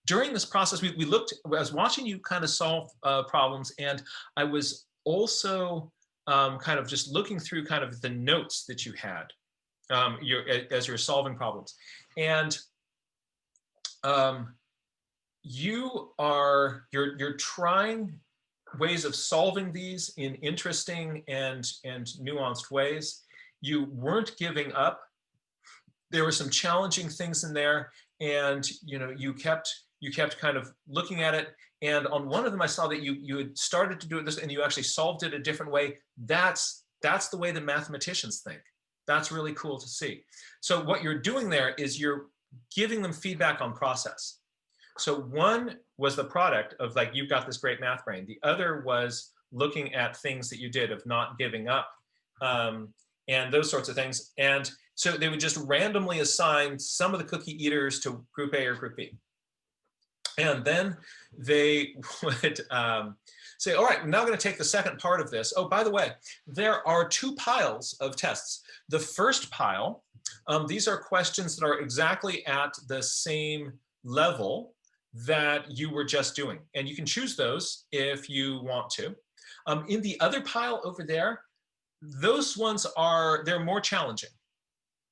During this process, we looked, I was watching you kind of solve problems, and I was also kind of just looking through kind of the notes that you had as you're solving problems. And you're trying ways of solving these in interesting and nuanced ways. You weren't giving up. There were some challenging things in there, and you know, you kept kind of looking at it. And on one of them, I saw that you had started to do it this, and you actually solved it a different way. That's the way the mathematicians think. That's really cool to see. So what you're doing there is you're giving them feedback on process. So one was the product of like, you've got this great math brain. The other was looking at things that you did of not giving up and those sorts of things. And so they would just randomly assign some of the cookie eaters to group A or group B. And then they would say, all right, I'm now going to take the second part of this. Oh, by the way, there are two piles of tests. The first pile, these are questions that are exactly at the same level that you were just doing. And you can choose those if you want to. In the other pile over there, those ones they're more challenging.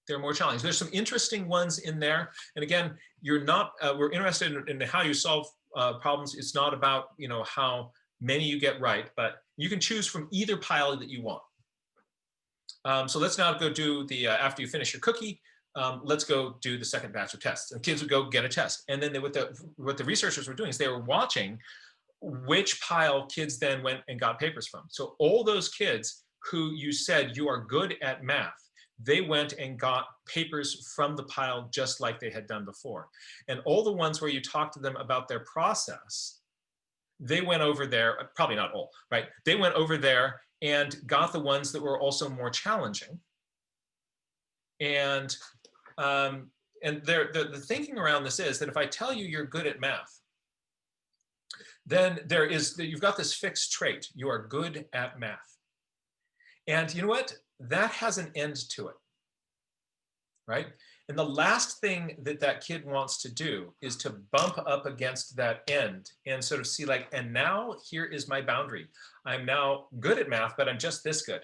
They're more challenging. There's some interesting ones in there. And again, we're interested in how you solve problems. It's not about, you know, how many you get right, but you can choose from either pile that you want. So let's now go do the, after you finish your cookie, let's go do the second batch of tests. And kids would go get a test. And then what the researchers were doing is they were watching which pile kids then went and got papers from. So all those kids who you said you are good at math, they went and got papers from the pile just like they had done before. And all the ones where you talked to them about their process, they went over there, probably not all, right? They went over there and got the ones that were also more challenging. And the thinking around this is that if I tell you you're good at math, then you've got this fixed trait. You are good at math. And you know what? That has an end to it, right? And the last thing that kid wants to do is to bump up against that end and sort of see like, and now here is my boundary. I'm now good at math, but I'm just this good.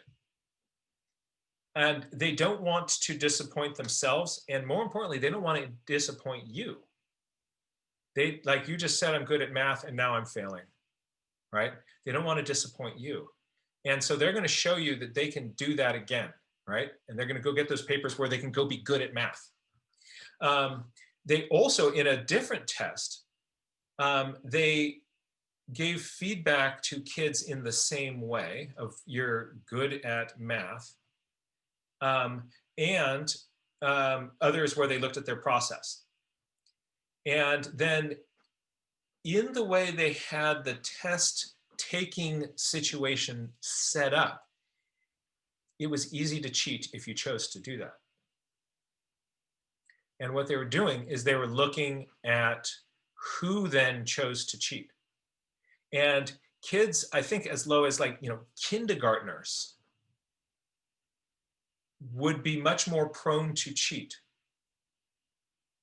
And they don't want to disappoint themselves. And more importantly, they don't want to disappoint you. They, like you just said, I'm good at math and now I'm failing, right? They don't want to disappoint you. And so they're going to show you that they can do that again, right? And they're going to go get those papers where they can go be good at math. They also, in a different test, they gave feedback to kids in the same way of you're good at math, and others where they looked at their process. And then in the way they had the test taking situation set up, it was easy to cheat if you chose to do that. And what they were doing is they were looking at who then chose to cheat. And kids, I think as low as like, kindergartners would be much more prone to cheat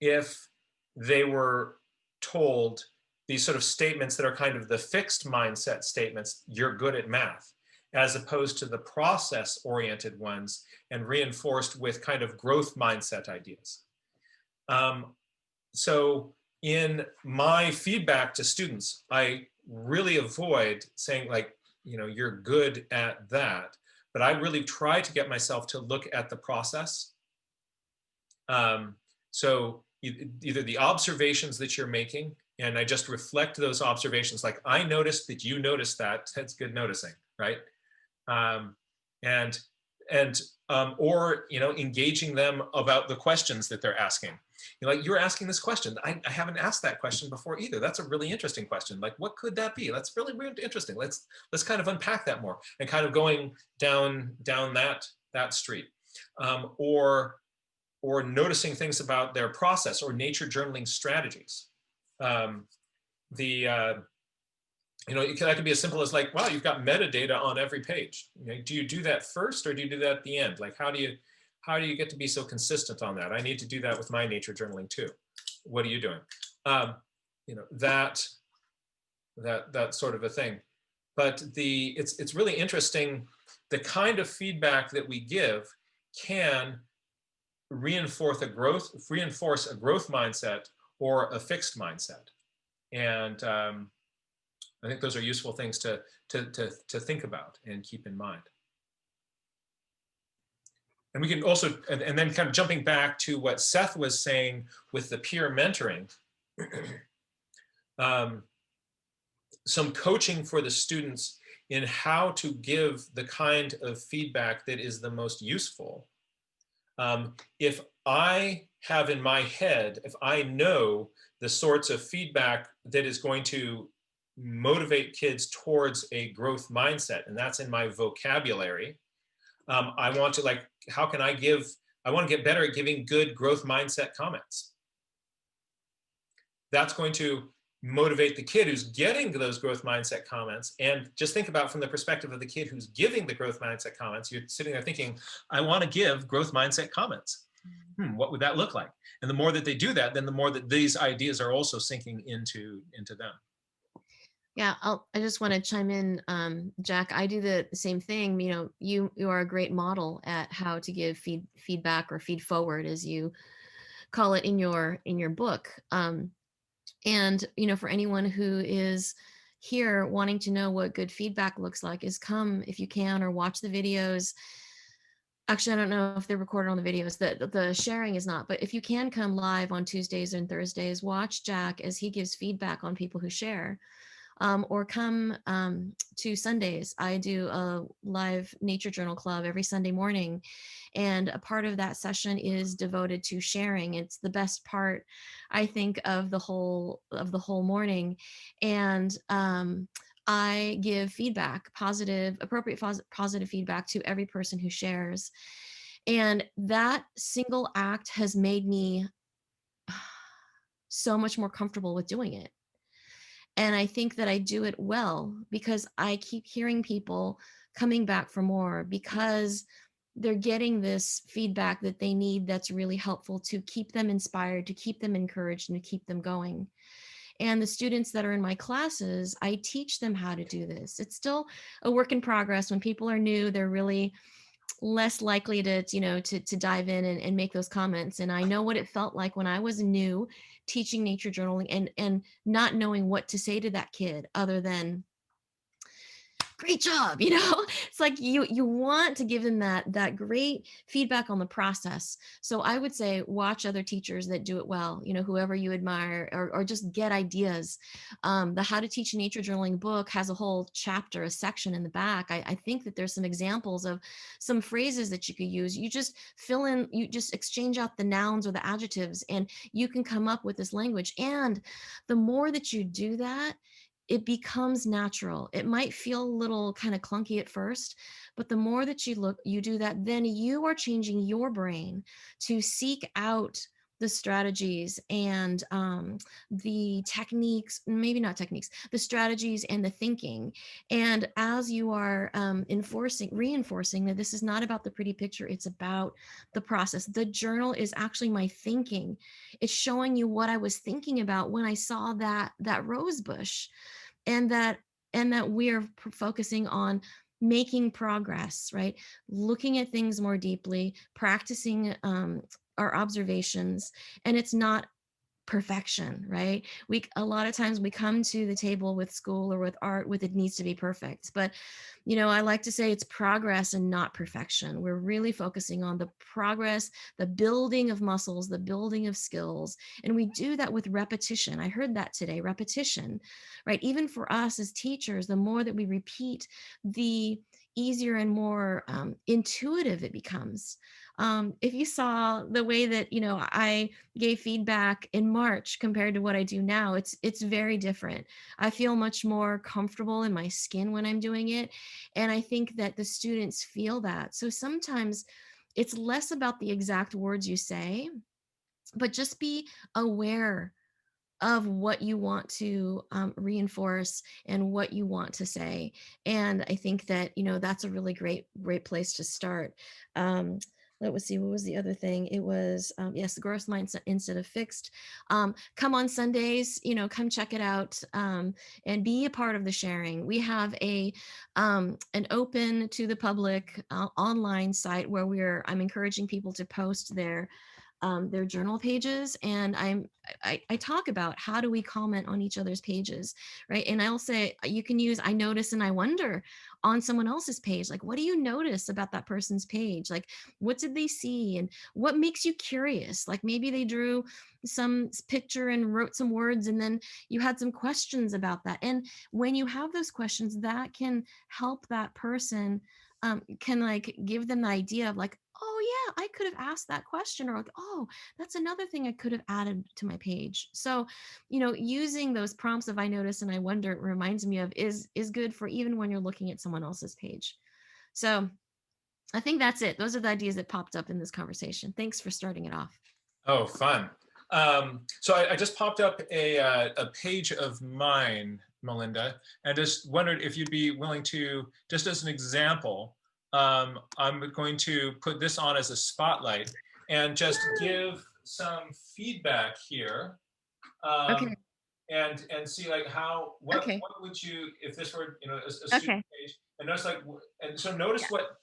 if they were told these sort of statements that are kind of the fixed mindset statements, you're good at math, as opposed to the process-oriented ones and reinforced with kind of growth mindset ideas. So in my feedback to students, I really avoid saying like, you're good at that, but I really try to get myself to look at the process. So either the observations that you're making, and I just reflect those observations, like I noticed that you noticed that, that's good noticing, right? Or engaging them about the questions that they're asking. Like you're asking this question, I haven't asked that question before either. That's a really interesting question. Like, what could that be? That's really, really interesting. Let's kind of unpack that more, and kind of going down that street, or noticing things about their process or nature journaling strategies. That could be as simple as like, wow, you've got metadata on every page. Do you do that first or do you do that at the end? Like, how do you get to be so consistent on that? I need to do that with my nature journaling too. What are you doing? That sort of a thing. But it's really interesting. The kind of feedback that we give can reinforce a growth mindset or a fixed mindset. And I think those are useful things to think about and keep in mind. And we can also, and then kind of jumping back to what Seth was saying with the peer mentoring, some coaching for the students in how to give the kind of feedback that is the most useful. If I have in my head, if I know the sorts of feedback that is going to motivate kids towards a growth mindset, and that's in my vocabulary, I want to I want to get better at giving good growth mindset comments. That's going to motivate the kid who's getting those growth mindset comments. And just think about from the perspective of the kid who's giving the growth mindset comments, you're sitting there thinking, I want to give growth mindset comments. What would that look like? And the more that they do that, then the more that these ideas are also sinking into them. Yeah, I just want to chime in, Jack. I do the same thing. You are a great model at how to give feedback or feed forward, as you call it in your book. And for anyone who is here wanting to know what good feedback looks like, is come if you can, or watch the videos. Actually, I don't know if they're recorded on the videos. The sharing is not, but if you can come live on Tuesdays and Thursdays, watch Jack as he gives feedback on people who share. Or come to Sundays. I do a live nature journal club every Sunday morning, and a part of that session is devoted to sharing. It's the best part, I think, of the whole morning. And I give feedback, appropriate positive feedback to every person who shares. And that single act has made me so much more comfortable with doing it. And I think that I do it well because I keep hearing people coming back for more, because they're getting this feedback that they need that's really helpful to keep them inspired, to keep them encouraged, and to keep them going. And the students that are in my classes, I teach them how to do this. It's still a work in progress. When people are new, they're really less likely to, to dive in and make those comments. And I know what it felt like when I was new teaching nature journaling and not knowing what to say to that kid other than, great job. It's like you want to give them that great feedback on the process. So I would say watch other teachers that do it well, whoever you admire, or just get ideas. The How to Teach Nature Journaling book has a whole chapter, a section in the back. I think that there's some examples of some phrases that you could use. You just fill in, you just exchange out the nouns or the adjectives, and you can come up with this language. And the more that you do that, it becomes natural. It might feel a little kind of clunky at first, but the more that you do that, then you are changing your brain to seek out the strategies and the techniques, maybe not techniques, the strategies and the thinking. And as you are reinforcing that this is not about the pretty picture, it's about the process. The journal is actually my thinking. It's showing you what I was thinking about when I saw that rose bush, and that we're focusing on making progress, right? Looking at things more deeply, practicing our observations, and it's not perfection, right? A lot of times we come to the table with school or with art with it needs to be perfect, but I like to say it's progress and not perfection. We're really focusing on the progress, the building of muscles, the building of skills, and we do that with repetition. I heard that today, repetition, right? Even for us as teachers, the more that we repeat, the easier and more intuitive it becomes. If you saw the way that I gave feedback in March compared to what I do now, it's very different. I feel much more comfortable in my skin when I'm doing it, and I think that the students feel that. So sometimes it's less about the exact words you say, but just be aware of what you want to reinforce and what you want to say. And I think that, that's a really great place to start. Let's see, what was the other thing? It was, yes, the growth mindset instead of fixed. Come on Sundays, come check it out and be a part of the sharing. We have an open to the public online site where I'm encouraging people to post their journal pages, and I talk about how do we comment on each other's pages, right? And I'll say you can use I notice and I wonder on someone else's page. Like, what do you notice about that person's page? Like, what did they see and what makes you curious? Like, maybe they drew some picture and wrote some words, and then you had some questions about that. And when you have those questions, that can help that person, can like give them the idea of like, oh yeah, I could have asked that question, or like, oh, that's another thing I could have added to my page. So, using those prompts of I notice and I wonder, it reminds me of is good for even when you're looking at someone else's page. So I think that's it. Those are the ideas that popped up in this conversation. Thanks for starting it off. Oh, fun. So I just popped up a page of mine, Melinda, and just wondered if you'd be willing to, just as an example, I'm going to put this on as a spotlight and just give some feedback here. Okay. And see like what would you, if this were, a student page, and notice notice what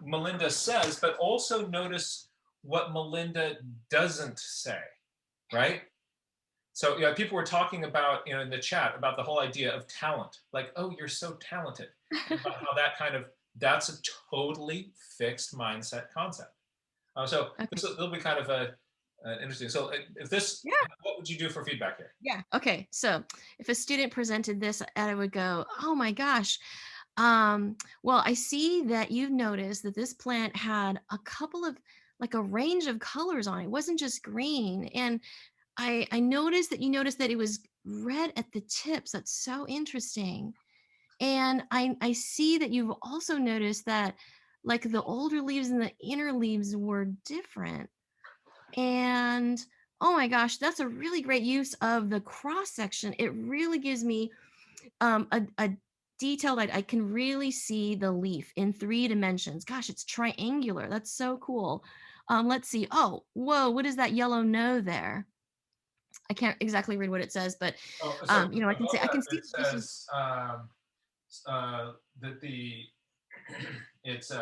Melinda says, but also notice what Melinda doesn't say, right? So yeah, people were talking about, in the chat about the whole idea of talent, like, oh, you're so talented, about how that's a totally fixed mindset concept. So this will be kind of interesting. So if this, what would you do for feedback here? Yeah. Okay. So if a student presented this, I would go, oh my gosh. Well, I see that you've noticed that this plant had a couple of, like a range of colors on it. It wasn't just green. And I noticed that you noticed that it was red at the tips. That's so interesting. And I see that you've also noticed that like the older leaves and the inner leaves were different. And oh my gosh, that's a really great use of the cross section. It really gives me a detail that I can really see the leaf in 3 dimensions. Gosh, it's triangular. That's so cool. Let's see. Oh, whoa, what is that yellow no there? I can't exactly read what it says, but I can see. It says that it's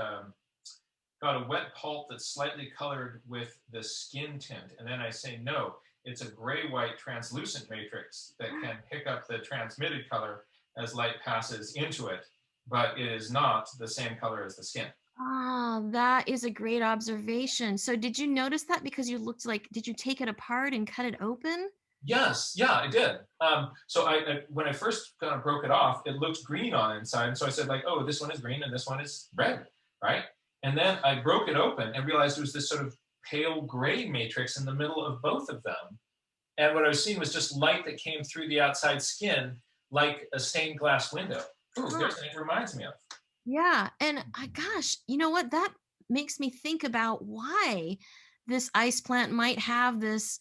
got a wet pulp that's slightly colored with the skin tint. And then I say, no, it's a gray-white translucent matrix that can pick up the transmitted color as light passes into it, but it is not the same color as the skin. Oh, that is a great observation. So did you notice that because you looked like, did you take it apart and cut it open? Yes, yeah, I did. So when I first kind of broke it off, it looked green on the inside. And so I said like, oh, this one is green and this one is red, right? And then I broke it open and realized it was this sort of pale gray matrix in the middle of both of them. And what I was seeing was just light that came through the outside skin like a stained glass window. Ooh, there's what it reminds me of. Yeah. And gosh, you know what? That makes me think about why this ice plant might have this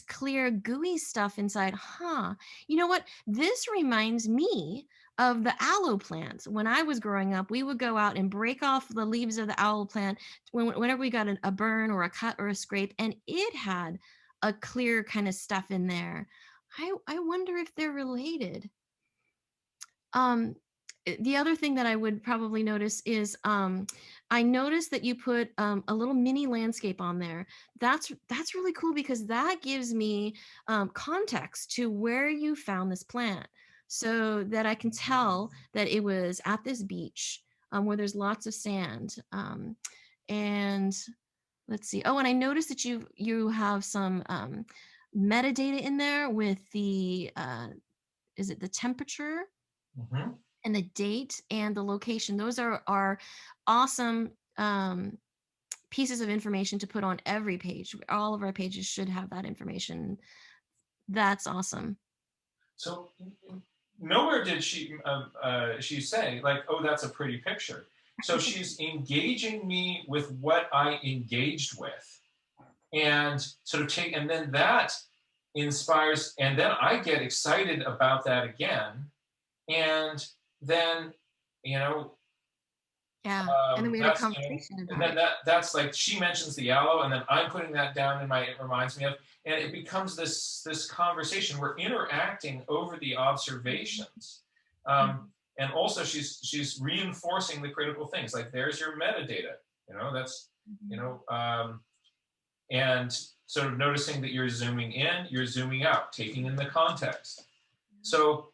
clear gooey stuff inside. Huh. You know what? This reminds me of the aloe plant. When I was growing up, we would go out and break off the leaves of the aloe plant whenever we got a burn or a cut or a scrape, and it had a clear kind of stuff in there. I wonder if they're related. The other thing that I would probably notice is I noticed that you put a little mini landscape on there. That's really cool because that gives me context to where you found this plant, so that I can tell that it was at this beach where there's lots of sand. And let's see. Oh, and I noticed that you have some metadata in there with the is it the temperature? Mm-hmm. And the date and the location. Those are awesome pieces of information to put on every page. All of our pages should have that information. That's awesome. So nowhere did she say like, oh, that's a pretty picture. So she's engaging me with what I engaged with, and sort of and then that inspires, and then I get excited about that again, and then, yeah, and then we had a conversation about and then it. that's like, she mentions the aloe, and then I'm putting that down in it reminds me of, and it becomes this conversation. We're interacting over the observations, and also she's reinforcing the critical things, like there's your metadata, that's, and sort of noticing that you're zooming in, you're zooming out, taking in the context. So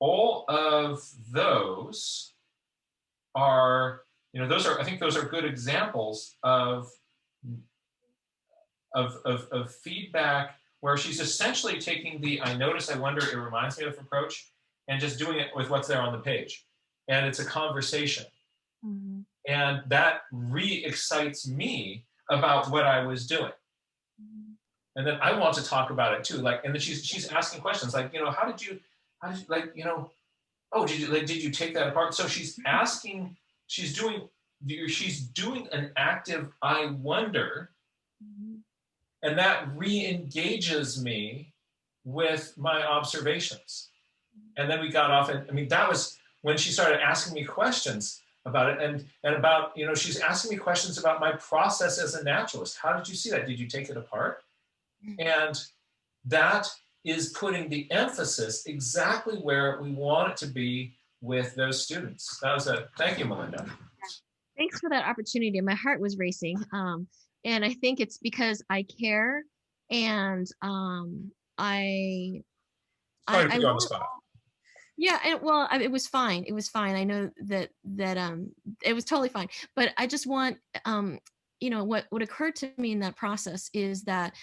all of those are, I think those are good examples of feedback where she's essentially taking the I notice, I wonder, it reminds me of approach and just doing it with what's there on the page. And it's a conversation. Mm-hmm. And that re-excites me about what I was doing. Mm-hmm. And then I want to talk about it too. Like, and then she's asking questions like, how did you like, oh, did you take that apart? So she's asking, she's doing an active I wonder, and that re-engages me with my observations. And then we got off, and that was when she started asking me questions about it, and about, she's asking me questions about my process as a naturalist. How did you see that? Did you take it apart? And that is putting the emphasis exactly where we want it to be with those students. That was thank you, Melinda. Thanks for that opportunity. My heart was racing. And I think it's because I care, and I Sorry to put you on the spot. Yeah, and well, it was fine. It was fine. I know that it was totally fine. But I just want what occurred to me in that process is that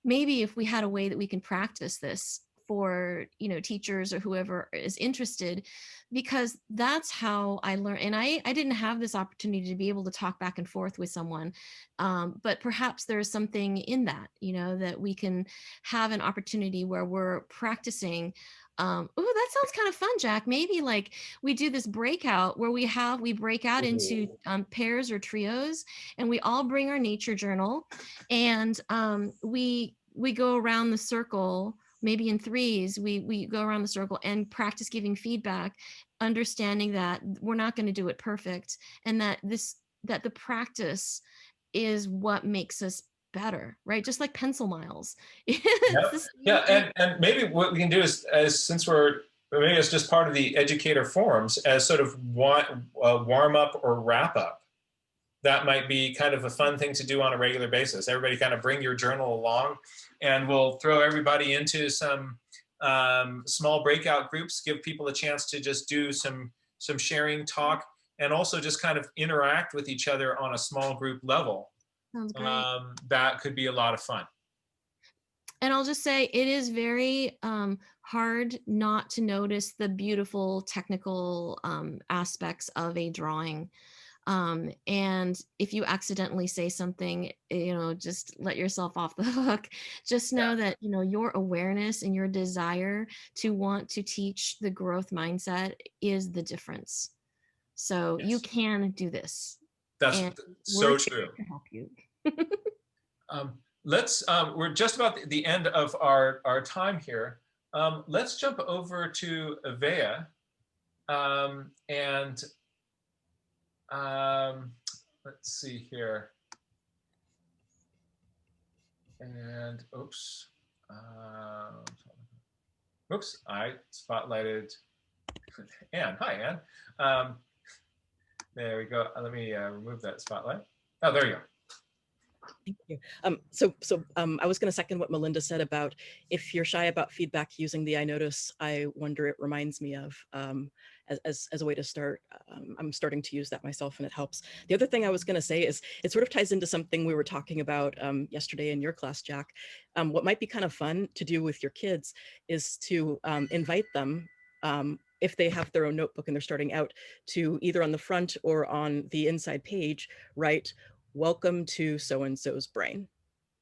maybe if we had a way that we can practice this for teachers or whoever is interested, because that's how I learn. And I didn't have this opportunity to be able to talk back and forth with someone, but perhaps there's something in that, that we can have an opportunity where we're practicing. Oh, that sounds kind of fun, Jack. Maybe like we do this breakout where we break out into pairs or trios, and we all bring our nature journal, and we go around the circle. Maybe in threes, we go around the circle and practice giving feedback, understanding that we're not going to do it perfect, and that the practice is what makes us better, right? Just like pencil miles. Yeah, and maybe what we can do is, since maybe it's just part of the Educator forums, as sort of warm up or wrap up, that might be kind of a fun thing to do on a regular basis. Everybody kind of bring your journal along, and we'll throw everybody into some small breakout groups, give people a chance to just do some sharing, talk, and also just kind of interact with each other on a small group level. Sounds great. That could be a lot of fun. And I'll just say it is very hard not to notice the beautiful technical aspects of a drawing. And if you accidentally say something, just let yourself off the hook. Just know that, your awareness and your desire to want to teach the growth mindset is the difference. So you can do this. That's so true. To help you. We're just about the end of our time here. Let's jump over to Avea. Let's see here. And oops, I spotlighted Anne. Hi, Anne. There we go. Let me remove that spotlight. Oh, there you go. Thank you. I was going to second what Melinda said about if you're shy about feedback using the I notice, I wonder it reminds me of as a way to start. I'm starting to use that myself and it helps. The other thing I was going to say is it sort of ties into something we were talking about yesterday in your class, Jack. What might be kind of fun to do with your kids is to invite them if they have their own notebook and they're starting out to either on the front or on the inside page, write, "Welcome to so-and-so's brain,"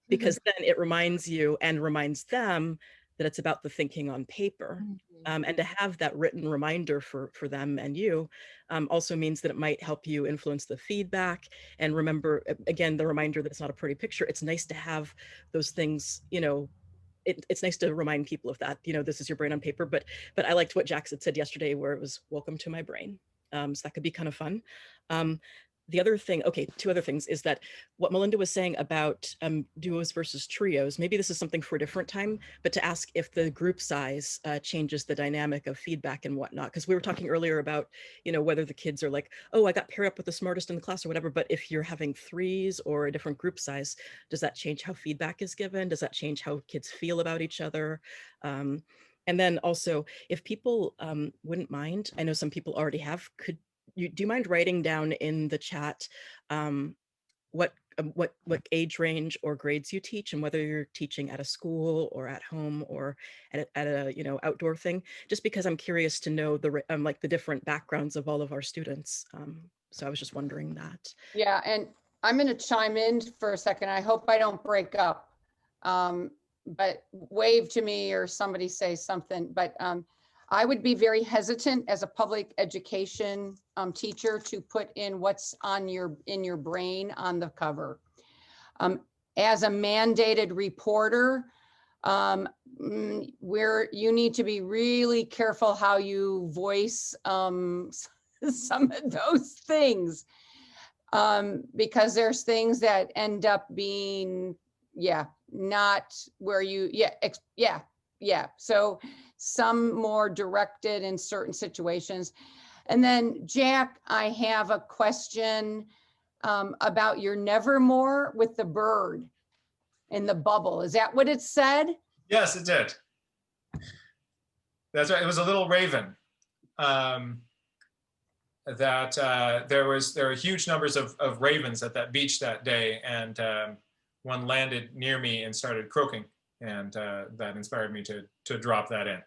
because then it reminds you and reminds them that it's about the thinking on paper. And to have that written reminder for them and you also means that it might help you influence the feedback. And remember, again, the reminder that it's not a pretty picture. It's nice to have those things, it's nice to remind people of that, this is your brain on paper, but I liked what Jax had said yesterday where it was "welcome to my brain." So that could be kind of fun. The other thing, okay, two other things is that what Melinda was saying about duos versus trios, maybe this is something for a different time, but to ask if the group size changes the dynamic of feedback and whatnot. Because we were talking earlier about, whether the kids are like, oh, I got paired up with the smartest in the class or whatever, but if you're having threes or a different group size, does that change how feedback is given? Does that change how kids feel about each other? And then also, if people wouldn't mind, I know some people already have, do you mind writing down in the chat what age range or grades you teach and whether you're teaching at a school or at home or at a outdoor thing? Just because I'm curious to know the different backgrounds of all of our students. So I was just wondering that. Yeah, and I'm going to chime in for a second. I hope I don't break up, but wave to me or somebody say something. But I would be very hesitant as a public education teacher to put in what's in your brain on the cover. As a mandated reporter, where you need to be really careful how you voice some of those things, because there's things that end up being, not where you, So some more directed in certain situations. And then Jack, I have a question about your nevermore with the bird in the bubble. Is that what it said? Yes, it did. That's right. It was a little raven. There were huge numbers of ravens at that beach that day, and one landed near me and started croaking, and that inspired me to drop that in.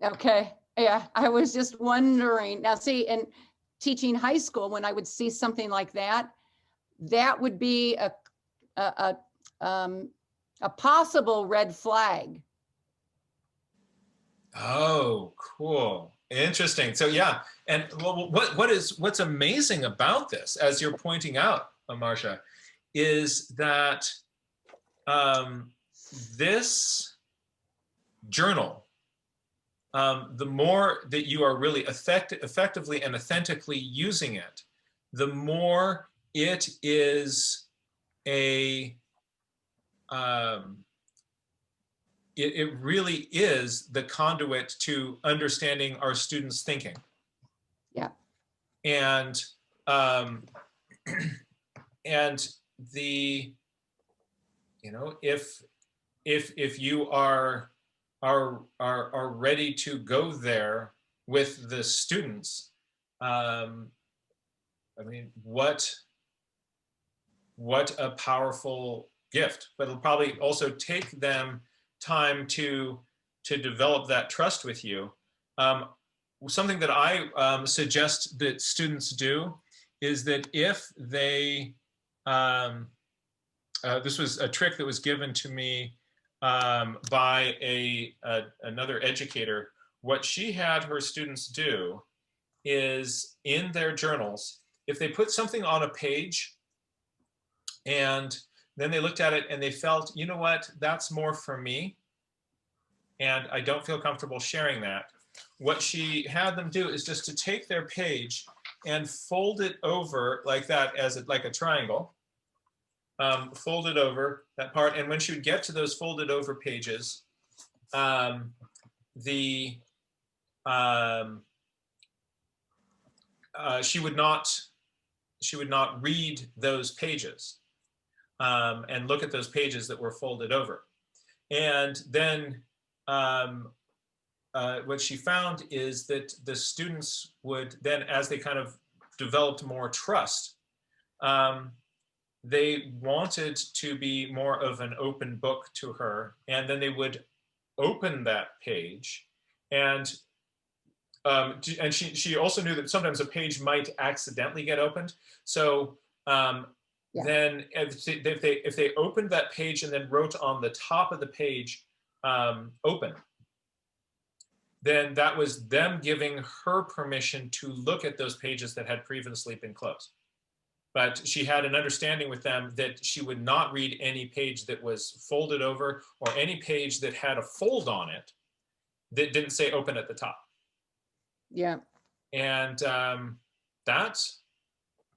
Okay. Yeah, I was just wondering. Now, see, in teaching high school, when I would see something like that, that would be a possible red flag. Oh, cool. Interesting. So yeah, and what's amazing about this, as you're pointing out, Marcia, is that this journal, the more that you are really effectively and authentically using it, the more it is it really is the conduit to understanding our students' thinking. Yeah. And and the, you know, if you are ready to go there with the students, I mean, what a powerful gift. But it'll probably also take them time to develop that trust with you. Something that I suggest that students do is that if they, this was a trick that was given to me by another educator. What she had her students do is, in their journals, if they put something on a page and then they looked at it and they felt, you know what, that's more for me, and I don't feel comfortable sharing that. What she had them do is just to take their page and fold it over like that, as like a triangle. Fold it over that part, and when she would get to those folded over pages, she would not read those pages and look at those pages that were folded over. And then what she found is that the students would then, as they kind of developed more trust, they wanted to be more of an open book to her, and then they would open that page, and she also knew that sometimes a page might accidentally get opened. So then if they opened that page and then wrote on the top of the page open, then that was them giving her permission to look at those pages that had previously been closed. But she had an understanding with them that she would not read any page that was folded over, or any page that had a fold on it that didn't say open at the top. Yeah. And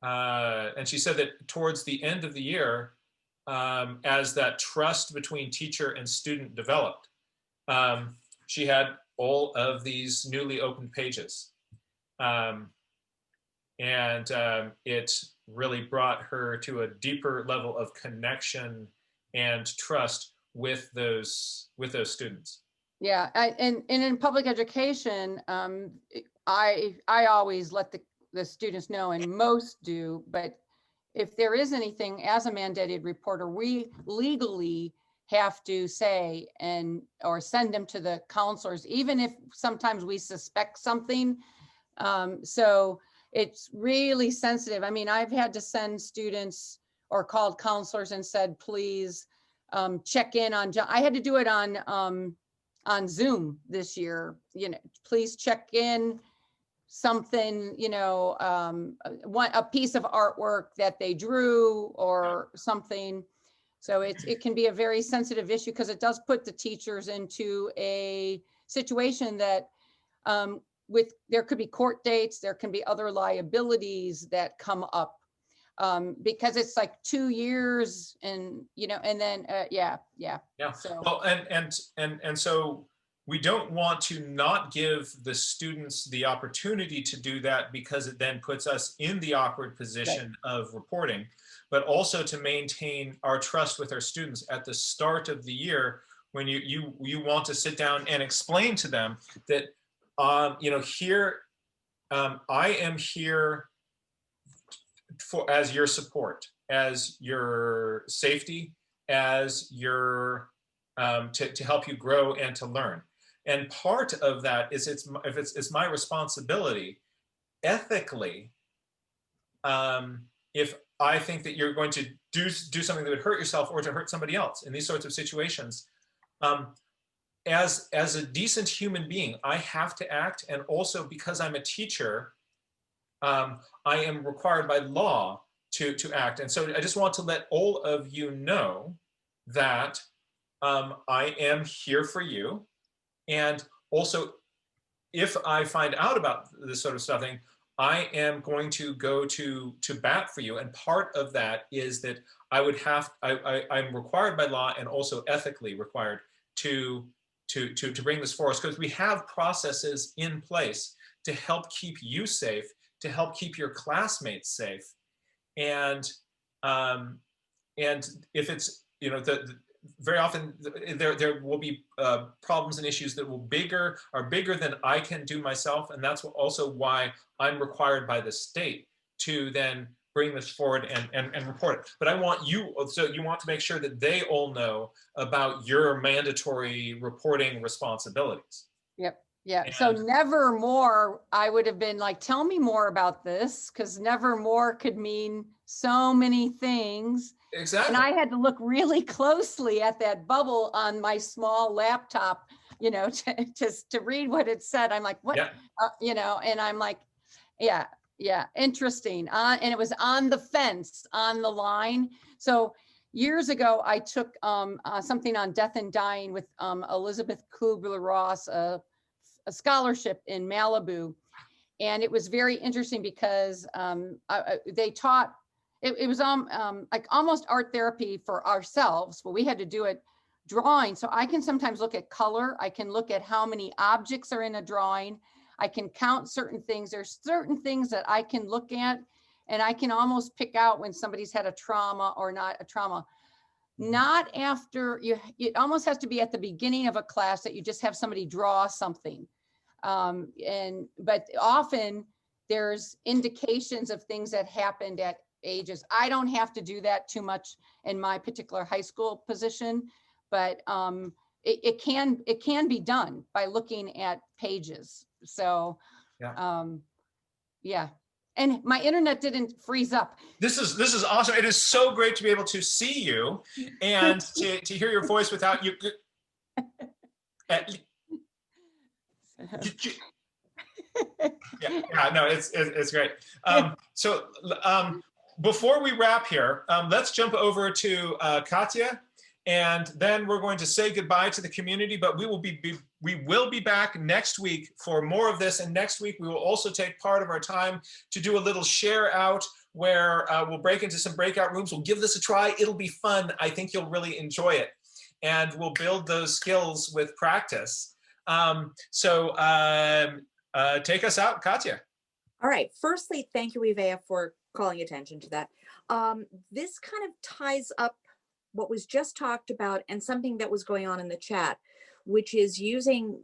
and she said that towards the end of the year, as that trust between teacher and student developed, she had all of these newly opened pages. It really brought her to a deeper level of connection and trust with those students. Yeah, and in public education, I always let the students know, and most do, but if there is anything, as a mandated reporter, we legally have to say or send them to the counselors, even if sometimes we suspect something. So it's really sensitive. I mean, I've had to send students or called counselors and said, please check in on, I had to do it on Zoom this year, you know, please check in something, you know, a piece of artwork that they drew or something. So it can be a very sensitive issue, because it does put the teachers into a situation that there could be court dates, there can be other liabilities that come up, because it's like 2 years, and you know, and then yeah. So well, and so we don't want to not give the students the opportunity to do that, because it then puts us in the awkward position of reporting, but also to maintain our trust with our students at the start of the year, when you want to sit down and explain to them that you know, here I am here as your support, as your safety, as your to help you grow and to learn. And part of that is it's my responsibility ethically, if I think that you're going to do something that would hurt yourself or to hurt somebody else in these sorts of situations, as a decent human being, I have to act. And also, because I'm a teacher, I am required by law to act. And so I just want to let all of you know that I am here for you. And also, if I find out about this sort of stuff, I am going to go to bat for you. And part of that is that I'm required by law, and also ethically required to bring this forward, because we have processes in place to help keep you safe, to help keep your classmates safe. and if it's, you know, very often there will be problems and issues that are bigger than I can do myself, and that's also why I'm required by the state to then bring this forward and report it. But I want you, so you want to make sure that they all know about your mandatory reporting responsibilities. Yep. Yeah. So never more, I would have been like, tell me more about this, because never more could mean so many things. Exactly. And I had to look really closely at that bubble on my small laptop, you know, to read what it said. I'm like, what, Yeah. You know, and I'm like, yeah, interesting. And it was on the fence, on the line. So years ago, I took something on death and dying with Elizabeth Kubler-Ross, a scholarship in Malibu. And it was very interesting because they taught, it was like almost art therapy for ourselves, but we had to do it drawing. So I can sometimes look at color. I can look at how many objects are in a drawing. I can count certain things. There's certain things that I can look at, and I can almost pick out when somebody's had a trauma or not a trauma. Not after you, it almost has to be at the beginning of a class that you just have somebody draw something. But often there's indications of things that happened at ages. I don't have to do that too much in my particular high school position, but it can be done by looking at pages. So, yeah. And my internet didn't freeze up. This is awesome. It is so great to be able to see you and to hear your voice without you. Yeah, no, it's great. So before we wrap here, let's jump over to Katya, and then we're going to say goodbye to the community. But we will be back next week for more of this, and next week we will also take part of our time to do a little share out where we'll break into some breakout rooms. We'll give this a try. It'll be fun. I think you'll really enjoy it, and we'll build those skills with practice. Take us out, Katya. All right. Firstly, thank you, Ivea, for calling attention to that. This kind of ties up what was just talked about and something that was going on in the chat, which is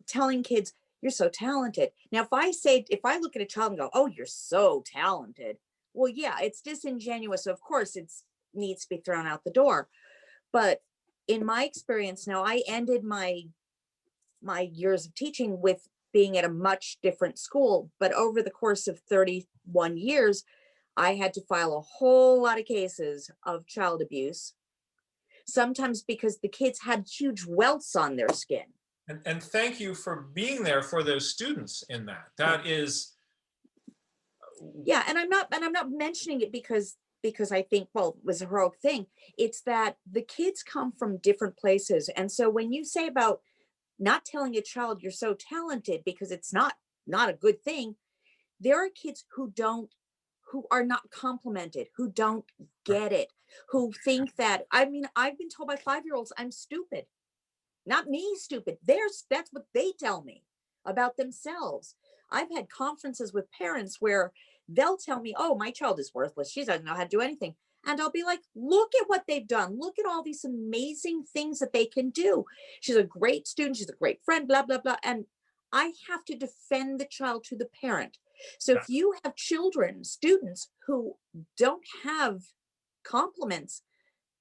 telling kids, you're so talented. Now, if I look at a child and go, oh, you're so talented. Well, yeah, it's disingenuous. Of course, it needs to be thrown out the door. But in my experience, now I ended my years of teaching with being at a much different school, but over the course of 31 years, I had to file a whole lot of cases of child abuse, sometimes because the kids had huge welts on their skin. And thank you for being there for those students in that. That is. Yeah, and I'm not mentioning it because I think, well, it was a heroic thing. It's that the kids come from different places. And so when you say about not telling a child you're so talented because it's not a good thing, there are kids who are not complimented, who don't get it, who think that, I mean, I've been told by 5-year-olds I'm stupid. Not me stupid. That's what they tell me about themselves. I've had conferences with parents where they'll tell me, oh, my child is worthless. She doesn't know how to do anything. And I'll be like, look at what they've done. Look at all these amazing things that they can do. She's a great student. She's a great friend, blah, blah, blah. And I have to defend the child to the parent. So if you have students who don't have compliments,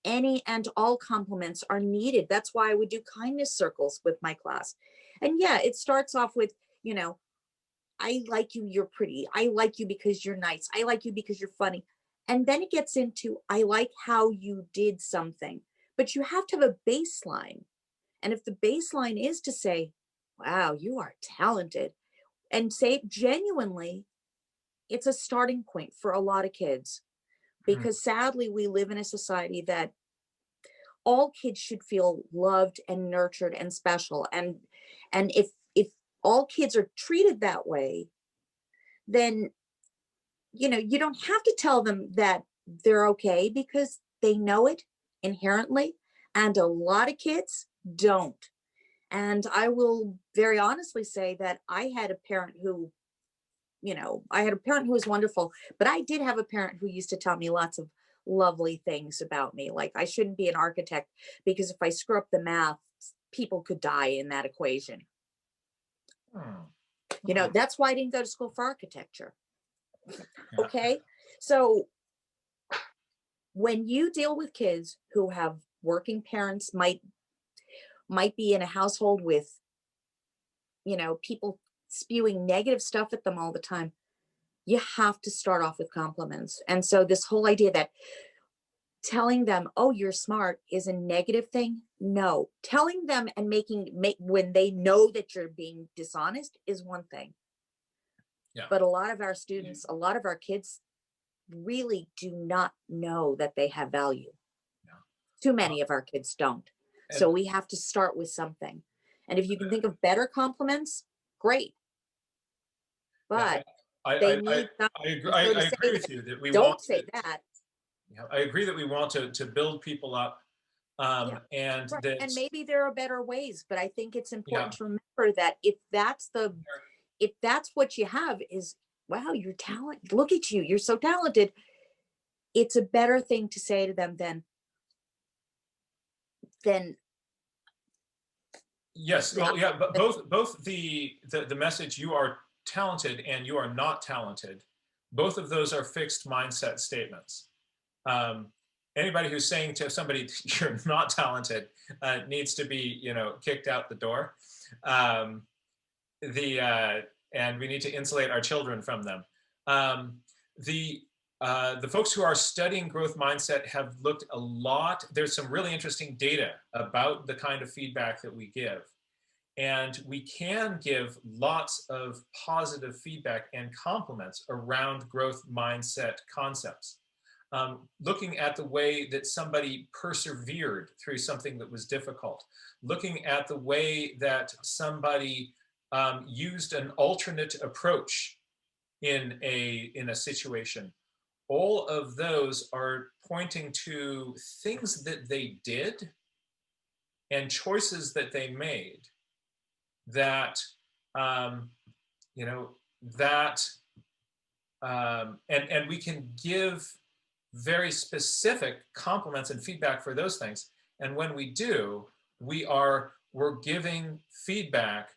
any and all compliments are needed. That's why I would do kindness circles with my class. And yeah, it starts off with, I like you, you're pretty. I like you because you're nice. I like you because you're funny. And then it gets into, I like how you did something, but you have to have a baseline. And if the baseline is to say, wow, you are talented, and say it genuinely, it's a starting point for a lot of kids. Because sadly, we live in a society that all kids should feel loved and nurtured and special. And if all kids are treated that way, then you don't have to tell them that they're okay, because they know it inherently, and a lot of kids don't. And I will very honestly say that I had a parent who you know, I had a parent who was wonderful, but I did have a parent who used to tell me lots of lovely things about me. Like I shouldn't be an architect because if I screw up the math, people could die in that equation. You know, that's why I didn't go to school for architecture. Okay. So when you deal with kids who have working parents, might be in a household with, you know, people spewing negative stuff at them all the time, you have to start off with compliments. And so this whole idea that telling them, oh, you're smart is a negative thing. No, telling them and when they know that you're being dishonest is one thing. Yeah. But a lot of our students, a lot of our kids really do not know that they have value. Yeah. Too many of our kids don't. So we have to start with something. And if you can think of better compliments, great. But I agree with you that we don't say that. Yeah, I agree that we want to build people up. And that, and maybe there are better ways, but I think it's important to remember that if that's what you have is, wow, you're talented. Look at you. You're so talented. It's a better thing to say to them than yes. Well, yeah, but both the message you are talented and you are not talented, both of those are fixed mindset statements. Anybody who's saying to somebody you're not talented needs to be, you know, kicked out the door. And we need to insulate our children from them. The folks who are studying growth mindset have looked a lot. There's some really interesting data about the kind of feedback that we give. And we can give lots of positive feedback and compliments around growth mindset concepts. Looking at the way that somebody persevered through something that was difficult, looking at the way that somebody used an alternate approach in a situation. All of those are pointing to things that they did and choices that they made that, you know, that, and we can give very specific compliments and feedback for those things. And when we do, we're giving feedback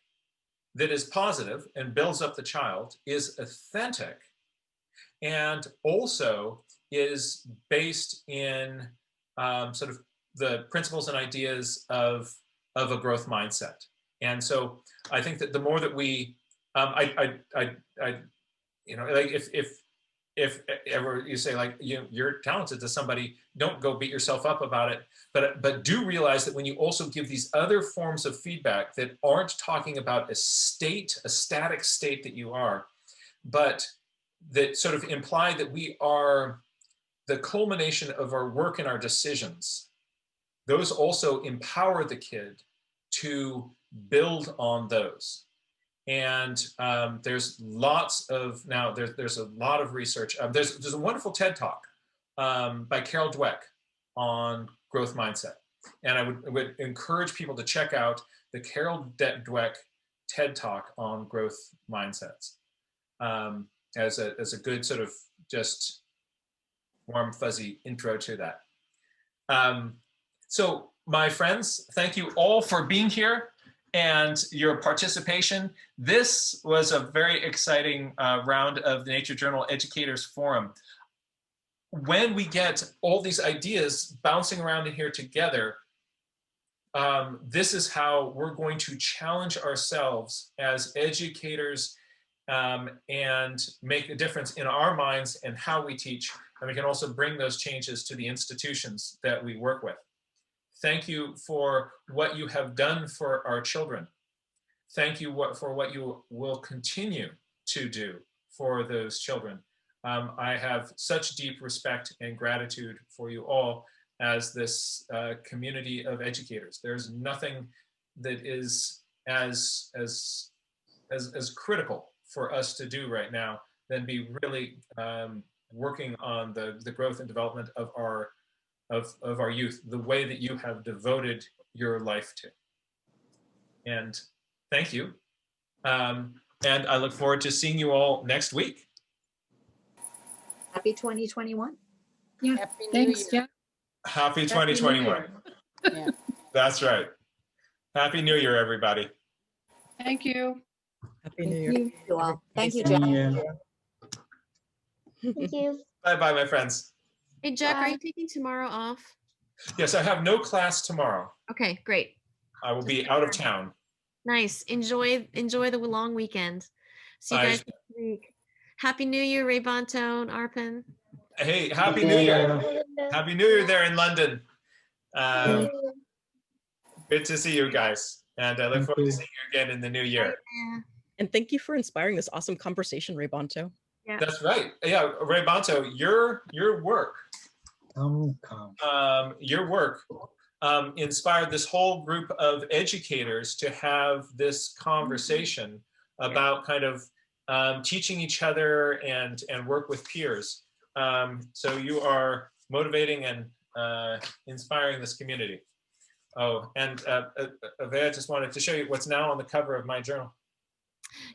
that is positive and builds up the child, is authentic, and also is based in sort of the principles and ideas of a growth mindset. And so I think that the more that we, you know, like if ever you say like you're talented to somebody, don't go beat yourself up about it, but do realize that when you also give these other forms of feedback that aren't talking about a static state that you are, but that sort of imply that we are the culmination of our work and our decisions, those also empower the kid to build on those. And there's lots of, now there's a lot of research. There's a wonderful TED Talk by Carol Dweck on growth mindset. And I would encourage people to check out the Carol Dweck TED Talk on growth mindsets as a good sort of just warm, fuzzy intro to that. So my friends, thank you all for being here and your participation. This was a very exciting round of the Nature Journal Educators Forum. When we get all these ideas bouncing around in here together, this is how we're going to challenge ourselves as educators and make a difference in our minds and how we teach. And we can also bring those changes to the institutions that we work with. Thank you for what you have done for our children. Thank you for what you will continue to do for those children. I have such deep respect and gratitude for you all as this community of educators. There's nothing that is as critical for us to do right now than be really working on the growth and development of our youth, the way that you have devoted your life to. And thank you. And I look forward to seeing you all next week. Happy 2021. Yeah, Happy New thanks, Year. Jack. Happy Happy New 2021. Year. Yeah. That's right. Happy New Year, everybody. Thank you. Happy New Year. Thank you all. Thank you, Stay Jack. safe. Thank you. Bye-bye, my friends. Hey, Jack, are Bye. you taking tomorrow off? Yes, I have no class tomorrow. Okay, great. I will Just be make out of sure. town. Nice. Enjoy the long weekend. See you I- guys next week. Happy New Year, Ray Bonto and Arpan. Hey, Happy New Year. Melinda. Happy New Year there in London. Thank Um, you. good to see you guys. And I look Thank forward to you. seeing you again in the new year. Yeah. And thank you for inspiring this awesome conversation, Ray Bonto. Yeah. That's right. Yeah, Ray Bonto, your work inspired this whole group of educators to have this conversation about kind of teaching each other and work with peers. So you are motivating and inspiring this community. Oh, and Avea just wanted to show you what's now on the cover of my journal.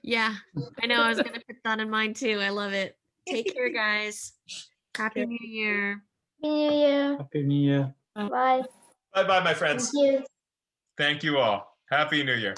Yeah, I know. I was going to put that in mine too. I love it. Take care, guys. Happy New Year. Happy New Year. Happy New Year. Bye. Bye-bye, my Thank friends. you. Thank you all. Happy New Year.